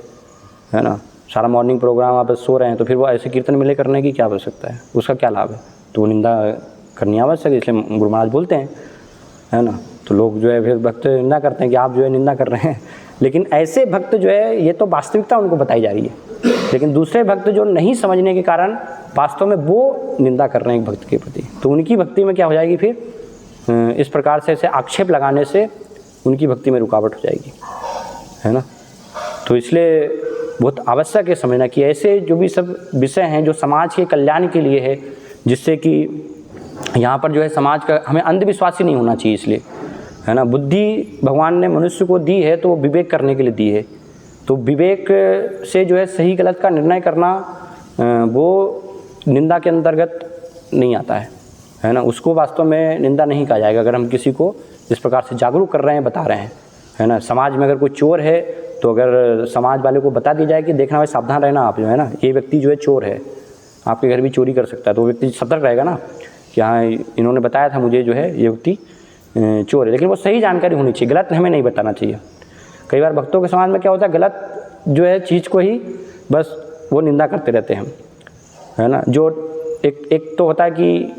है ना, सारा मॉर्निंग प्रोग्राम आप सो रहे हैं, तो फिर वो ऐसे कीर्तन मिले करने की क्या आवश्यकता है, उसका क्या लाभ है। तो वो निंदा करनी आवश्यक है, इसलिए गुरु महाराज बोलते हैं, है ना। तो लोग जो है फिर भक्त निंदा करते हैं कि आप जो है निंदा कर रहे हैं। लेकिन ऐसे भक्त जो है, ये तो वास्तविकता उनको बताई जा रही है, लेकिन दूसरे भक्त जो नहीं समझने के कारण वास्तव में वो निंदा कर रहे हैं एक भक्त के प्रति, तो उनकी भक्ति में क्या हो जाएगी फिर, इस प्रकार से ऐसे आक्षेप लगाने से उनकी भक्ति में रुकावट हो जाएगी, है ना। तो इसलिए बहुत आवश्यक है समझना कि ऐसे जो भी सब विषय हैं जो समाज के कल्याण के लिए है, जिससे कि यहाँ पर जो है समाज का, हमें अंधविश्वासी नहीं होना चाहिए इसलिए, है ना। बुद्धि भगवान ने मनुष्य को दी है तो वो विवेक करने के लिए दी है, तो विवेक से जो है सही गलत का निर्णय करना वो निंदा के अंतर्गत नहीं आता है ना। उसको वास्तव में निंदा नहीं कहा जाएगा अगर हम किसी को इस प्रकार से जागरूक कर रहे हैं, बता रहे हैं, है ना। समाज में अगर कोई चोर है तो अगर समाज वाले को बता दी जाए कि देखना भाई सावधान रहना आप, जो है ना, ये व्यक्ति जो है चोर है, आपके घर भी चोरी कर सकता है, तो वो व्यक्ति सतर्क रहेगा ना कि हाँ इन्होंने बताया था मुझे जो है ये व्यक्ति चोर है। लेकिन वो सही जानकारी होनी चाहिए, गलत हमें नहीं बताना चाहिए। कई बार भक्तों के समाज में क्या होता है, गलत जो है चीज़ को ही बस वो निंदा करते रहते हैं, है ना। जो एक तो होता है कि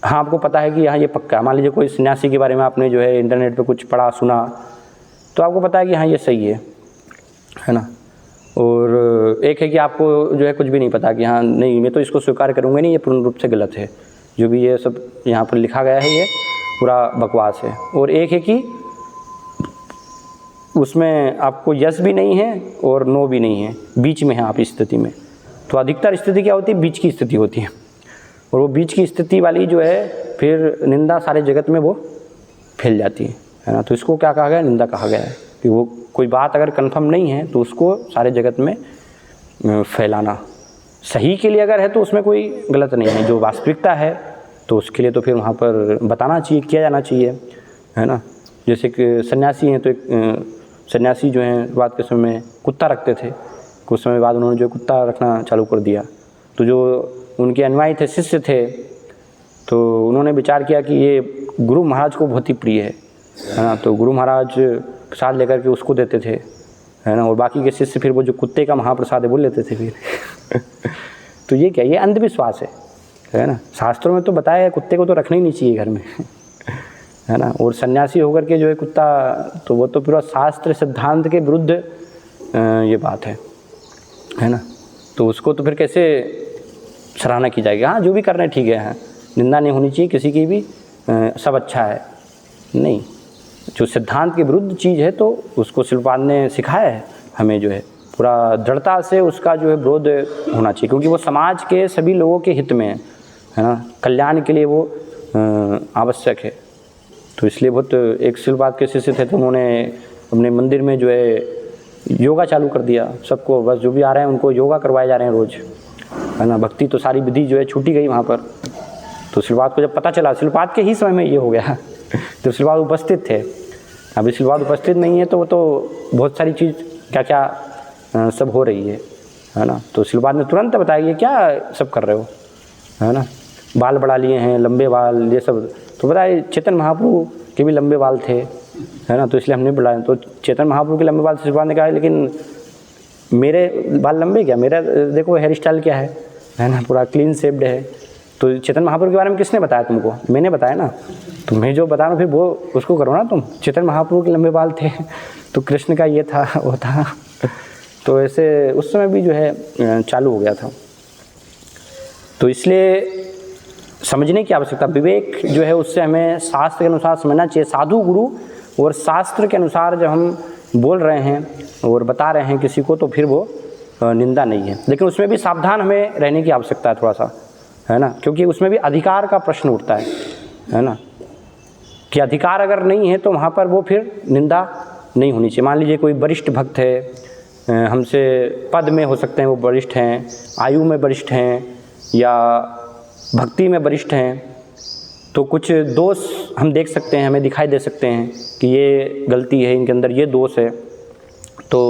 हाँ आपको पता है कि हाँ ये पक्का है, मान लीजिए कोई सन्यासी के बारे में आपने जो है इंटरनेट पे कुछ पढ़ा सुना, तो आपको पता है कि हाँ ये सही है ना। और एक है कि आपको जो है कुछ भी नहीं पता कि हाँ नहीं मैं तो इसको स्वीकार करूँगा नहीं, ये पूर्ण रूप से गलत है, जो भी ये सब यहाँ पर लिखा गया है ये पूरा बकवास है। और एक है कि उसमें आपको यस भी नहीं है और नो भी नहीं है, बीच में है आप इस स्थिति में। तो अधिकतर स्थिति क्या होती है, बीच की स्थिति होती है, और वो बीच की स्थिति वाली जो है फिर निंदा सारे जगत में वो फैल जाती है ना। तो इसको क्या कहा गया, निंदा कहा गया है कि वो कोई बात अगर कंफर्म नहीं है तो उसको सारे जगत में फैलाना। सही के लिए अगर है तो उसमें कोई गलत नहीं है, जो वास्तविकता है तो उसके लिए तो फिर वहाँ पर बताना चाहिए, किया जाना चाहिए, है ना। जैसे कि सन्यासी हैं तो एक सन्यासी जो हैं शुरुआत के समय में कुत्ता रखते थे, कुछ समय बाद उन्होंने जो कुत्ता रखना चालू कर दिया। तो जो उनके अनुयायी थे, शिष्य थे, तो उन्होंने विचार किया कि ये गुरु महाराज को बहुत ही प्रिय है ना। तो गुरु महाराज प्रसाद लेकर के उसको देते थे, है ना, और बाकी के शिष्य फिर वो जो कुत्ते का महाप्रसाद है वो लेते थे फिर तो ये क्या, ये अंधविश्वास है ना। शास्त्रों में तो बताया है कुत्ते को तो रखना ही नहीं चाहिए घर में है ना। और सन्यासी होकर के जो है कुत्ता, तो वो तो पूरा शास्त्र सिद्धांत के विरुद्ध ये बात है ना। तो उसको तो फिर कैसे सराहना की जाएगी। हाँ, जो भी कर रहे हैं ठीक है, निंदा नहीं होनी चाहिए किसी की भी, सब अच्छा है, नहीं। जो सिद्धांत के विरुद्ध चीज़ है तो उसको शिलपाद ने सिखाया है हमें, जो है पूरा दृढ़ता से उसका जो है विरोध होना चाहिए, क्योंकि वो समाज के सभी लोगों के हित में है ना, कल्याण के लिए वो आवश्यक है। तो इसलिए बहुत एक शिलपाद के शिष्य थे तो उन्होंने अपने मंदिर में जो है योगा चालू कर दिया। सबको बस जो भी आ रहे हैं उनको योगा करवाए जा रहे हैं रोज़, है ना। भक्ति तो सारी विधि जो है छूटी गई वहाँ पर। तो शिलपाद को जब पता चला, शिलपाद के ही समय में ये हो गया जब शिलपाद उपस्थित थे। अभी शिलपाद उपस्थित नहीं है तो वो तो बहुत सारी चीज़ क्या क्या सब हो रही है ना। तो शिलपाद ने तुरंत बताया ये क्या सब कर रहे हो, है ना, बाल बढ़ा लिए हैं, लंबे बाल, ये सब। तो बताए चेतन महाप्रभु के भी लंबे बाल थे, है ना, तो इसलिए हमने बढ़ाए। तो चेतन महाप्रभु के लंबे बाल से शिलपाद ने कहा लेकिन मेरे बाल लंबे क्या, मेरा देखो हेयर स्टाइल क्या है ना, पूरा क्लीन शेप्ड है। तो चेतन महाप्रभु के बारे में किसने बताया तुमको, मैंने बताया ना। तुम्हें जो बताना फिर वो उसको करो ना तुम। चेतन महाप्रभु के लंबे बाल थे तो कृष्ण का ये था वो था। तो ऐसे उस समय भी जो है चालू हो गया था। तो इसलिए समझने की आवश्यकता, विवेक जो है उससे हमें शास्त्र के अनुसार समझना चाहिए। साधु गुरु और शास्त्र के अनुसार जब हम बोल रहे हैं और बता रहे हैं किसी को तो फिर वो निंदा नहीं है। लेकिन उसमें भी सावधान हमें रहने की आवश्यकता है थोड़ा सा, है ना, क्योंकि उसमें भी अधिकार का प्रश्न उठता है ना, कि अधिकार अगर नहीं है तो वहाँ पर वो फिर निंदा नहीं होनी चाहिए। मान लीजिए कोई वरिष्ठ भक्त है, हमसे पद में हो सकते हैं वो वरिष्ठ हैं, आयु में वरिष्ठ हैं या भक्ति में वरिष्ठ हैं, तो कुछ दोष हम देख सकते हैं, हमें दिखाई दे सकते हैं कि ये गलती है, इनके अंदर ये दोष है। तो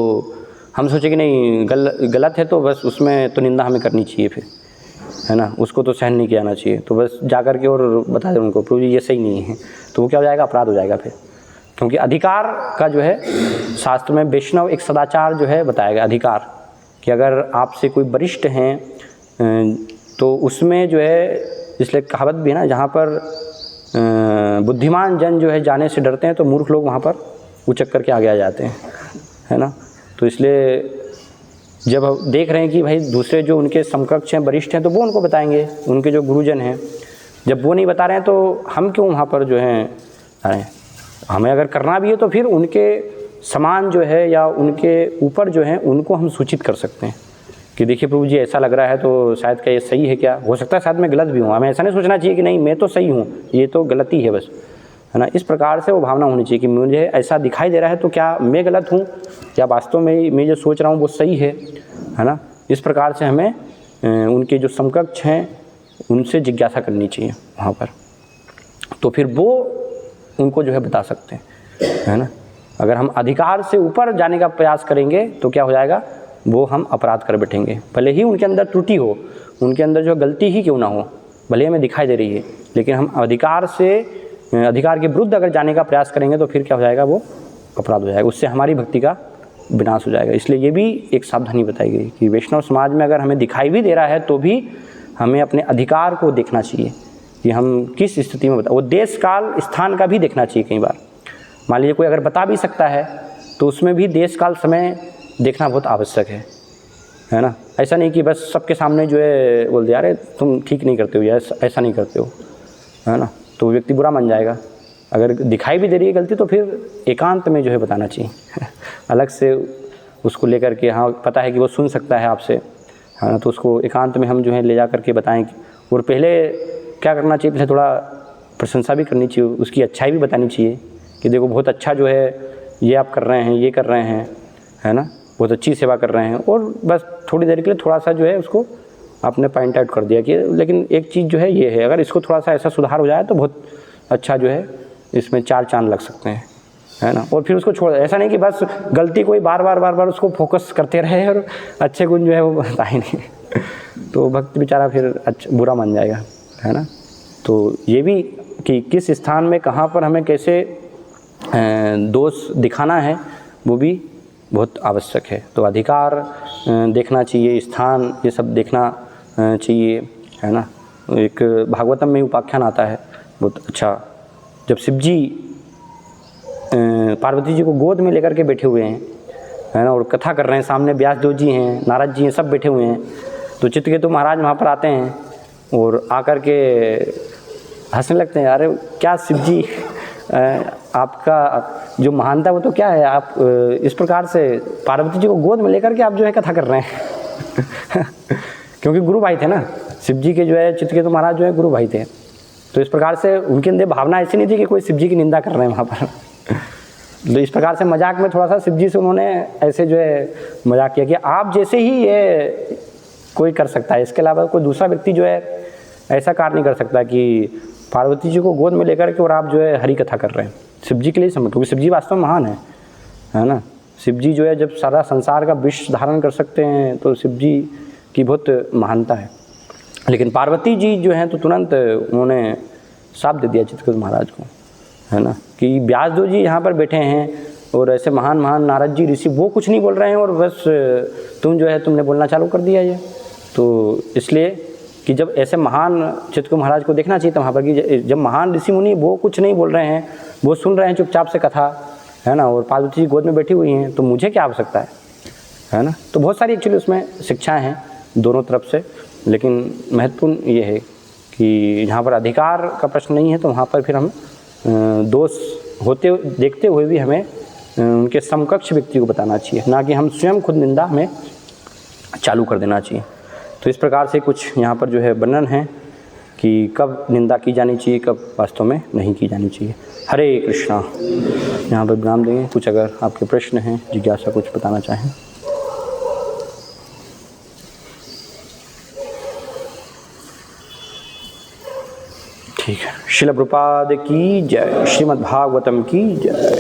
हम सोचे कि नहीं गलत है तो बस उसमें तो निंदा हमें करनी चाहिए फिर, है ना, उसको तो सहन नहीं किया जाना चाहिए। तो बस जा कर के और बता दें उनको प्रभु जी ये सही नहीं है, तो वो क्या हो जाएगा, अपराध हो जाएगा फिर। क्योंकि अधिकार का जो है शास्त्र में वैष्णव एक सदाचार जो है बताया गया, अधिकार कि अगर आपसे कोई वरिष्ठ हैं तो उसमें जो है, इसलिए कहावत भी है ना, जहाँ पर बुद्धिमान जन जो है जाने से डरते हैं तो मूर्ख लोग वहाँ पर उचक करके आगे आ जाते हैं, है ना। तो इसलिए जब हम देख रहे हैं कि भाई दूसरे जो उनके समकक्ष हैं, वरिष्ठ हैं, तो वो उनको बताएंगे, उनके जो गुरुजन हैं। जब वो नहीं बता रहे हैं तो हम क्यों वहाँ पर जो हैं अरे, हमें अगर करना भी है तो फिर उनके समान जो है या उनके ऊपर जो है उनको हम सूचित कर सकते हैं कि देखिए प्रभु जी ऐसा लग रहा है तो शायद क्या ये सही है, क्या हो सकता है शायद मैं गलत भी हूँ। हमें ऐसा नहीं सोचना चाहिए कि नहीं मैं तो सही हूँ, ये तो गलती है बस, है ना। इस प्रकार से वो भावना होनी चाहिए कि मुझे ऐसा दिखाई दे रहा है तो क्या मैं गलत हूँ या वास्तव में मैं जो सोच रहा हूँ वो सही है ना। इस प्रकार से हमें उनके जो समकक्ष हैं उनसे जिज्ञासा करनी चाहिए वहाँ पर, तो फिर वो उनको जो है बता सकते हैं, है ना। अगर हम अधिकार से ऊपर जाने का प्रयास करेंगे तो क्या हो जाएगा, वो हम अपराध कर बैठेंगे। भले ही उनके अंदर त्रुटि हो, उनके अंदर जो गलती ही क्यों ना हो, भले हमें दिखाई दे रही है, लेकिन हम अधिकार के विरुद्ध अगर जाने का प्रयास करेंगे तो फिर क्या हो जाएगा, वो अपराध हो जाएगा, उससे हमारी भक्ति का विनाश हो जाएगा। इसलिए ये भी एक सावधानी बताई गई कि वैष्णव समाज में अगर हमें दिखाई भी दे रहा है तो भी हमें अपने अधिकार को देखना चाहिए कि हम किस स्थिति में वो देश काल स्थान का भी देखना चाहिए। कई बार मान लीजिए कोई अगर बता भी सकता है तो उसमें भी देश काल समय देखना बहुत आवश्यक है ना। ऐसा नहीं कि बस सबके सामने जो है बोल दिया अरे तुम ठीक नहीं करते हो या ऐसा नहीं करते हो, है ना, तो व्यक्ति बुरा मान जाएगा, अगर दिखाई भी दे रही है गलती तो फिर एकांत में जो है बताना चाहिए अलग से उसको लेकर के, हाँ पता है कि वो सुन सकता है आपसे, हाँ तो उसको एकांत में हम जो है ले जा करके बताएं। और पहले क्या करना चाहिए, पहले थोड़ा प्रशंसा भी करनी चाहिए, उसकी अच्छाई भी बतानी चाहिए कि देखो बहुत अच्छा जो है ये आप कर रहे हैं, ये कर रहे हैं, है ना, बहुत अच्छी सेवा कर रहे हैं। और बस थोड़ी देर के लिए थोड़ा सा जो है उसको आपने पॉइंट आउट कर दिया कि लेकिन एक चीज़ जो है ये है, अगर इसको थोड़ा सा ऐसा सुधार हो जाए तो बहुत अच्छा जो है इसमें 4 चांद लग सकते हैं, है ना। और फिर उसको छोड़, ऐसा नहीं कि बस गलती कोई बार बार उसको फोकस करते रहे और अच्छे गुण जो है वो बता ही नहीं तो भक्त बेचारा फिर अच्छा बुरा मान जाएगा, है ना। तो ये भी कि किस स्थान में कहाँ पर हमें कैसे दोष दिखाना है वो भी बहुत आवश्यक है। तो अधिकार देखना चाहिए, स्थान ये सब देखना चाहिए, है ना। एक भागवतम में उपाख्यान आता है बहुत अच्छा, जब शिव जी पार्वती जी को गोद में लेकर के बैठे हुए हैं, है ना, और कथा कर रहे हैं, सामने व्यासदेव जी हैं, नारद जी हैं, सब बैठे हुए हैं। तो चित्रकेतु महाराज वहाँ पर आते हैं और आकर के हंसने लगते हैं, अरे क्या शिव जी आपका जो महानता वो तो क्या है, आप इस प्रकार से पार्वती जी को गोद में लेकर के आप जो है कथा कर रहे हैं क्योंकि गुरु भाई थे ना शिव जी के, जो है चित्रकेतु महाराज जो है गुरु भाई थे। तो इस प्रकार से उनके अंदर भावना ऐसी नहीं थी कि कोई शिव जी की निंदा कर रहे हैं वहाँ पर तो इस प्रकार से मजाक में थोड़ा सा शिव जी से उन्होंने ऐसे जो है मजाक किया कि आप जैसे ही ये कोई कर सकता है, इसके अलावा कोई दूसरा व्यक्ति जो है ऐसा कार्य नहीं कर सकता कि पार्वती जी को गोद में लेकर के और आप जो है हरि कथा कर रहे हैं। शिव जी के लिए समझ, क्योंकि शिव जी वास्तव में महान है ना। शिव जी जो है जब सारा संसार का विष धारण कर सकते हैं तो शिव जी की बहुत महानता है। लेकिन पार्वती जी जो हैं तो तुरंत उन्होंने साप दे दिया चित्रकेतु महाराज को, है ना, कि व्यासदेव जी यहाँ पर बैठे हैं और ऐसे महान महान नारद जी ऋषि वो कुछ नहीं बोल रहे हैं और बस तुम जो है तुमने बोलना चालू कर दिया ये। तो इसलिए कि जब ऐसे महान चित्रकेतु महाराज को देखना चाहिए था वहाँ पर कि जब महान ऋषि मुनि वो कुछ नहीं बोल रहे हैं, वो सुन रहे हैं चुपचाप से कथा, है ना, और पार्वती जी गोद में बैठी हुई हैं, तो मुझे क्या आवश्यकता है ना। तो बहुत सारी एक्चुअली उसमें शिक्षाएं हैं दोनों तरफ से, लेकिन महत्वपूर्ण ये है कि यहाँ पर अधिकार का प्रश्न नहीं है, तो वहाँ पर फिर हम दोष होते देखते हुए भी हमें उनके समकक्ष व्यक्ति को बताना चाहिए, ना कि हम स्वयं खुद निंदा हमें चालू कर देना चाहिए। तो इस प्रकार से कुछ यहाँ पर जो है वर्णन है कि कब निंदा की जानी चाहिए, कब वास्तव में नहीं की जानी चाहिए। हरे कृष्णा। यहाँ पर विराम देंगे, कुछ अगर आपके प्रश्न हैं, जिज्ञासा कुछ बताना चाहें। ठीक है। श्रील प्रभुपाद की जय, श्रीमद् भागवतम की जय।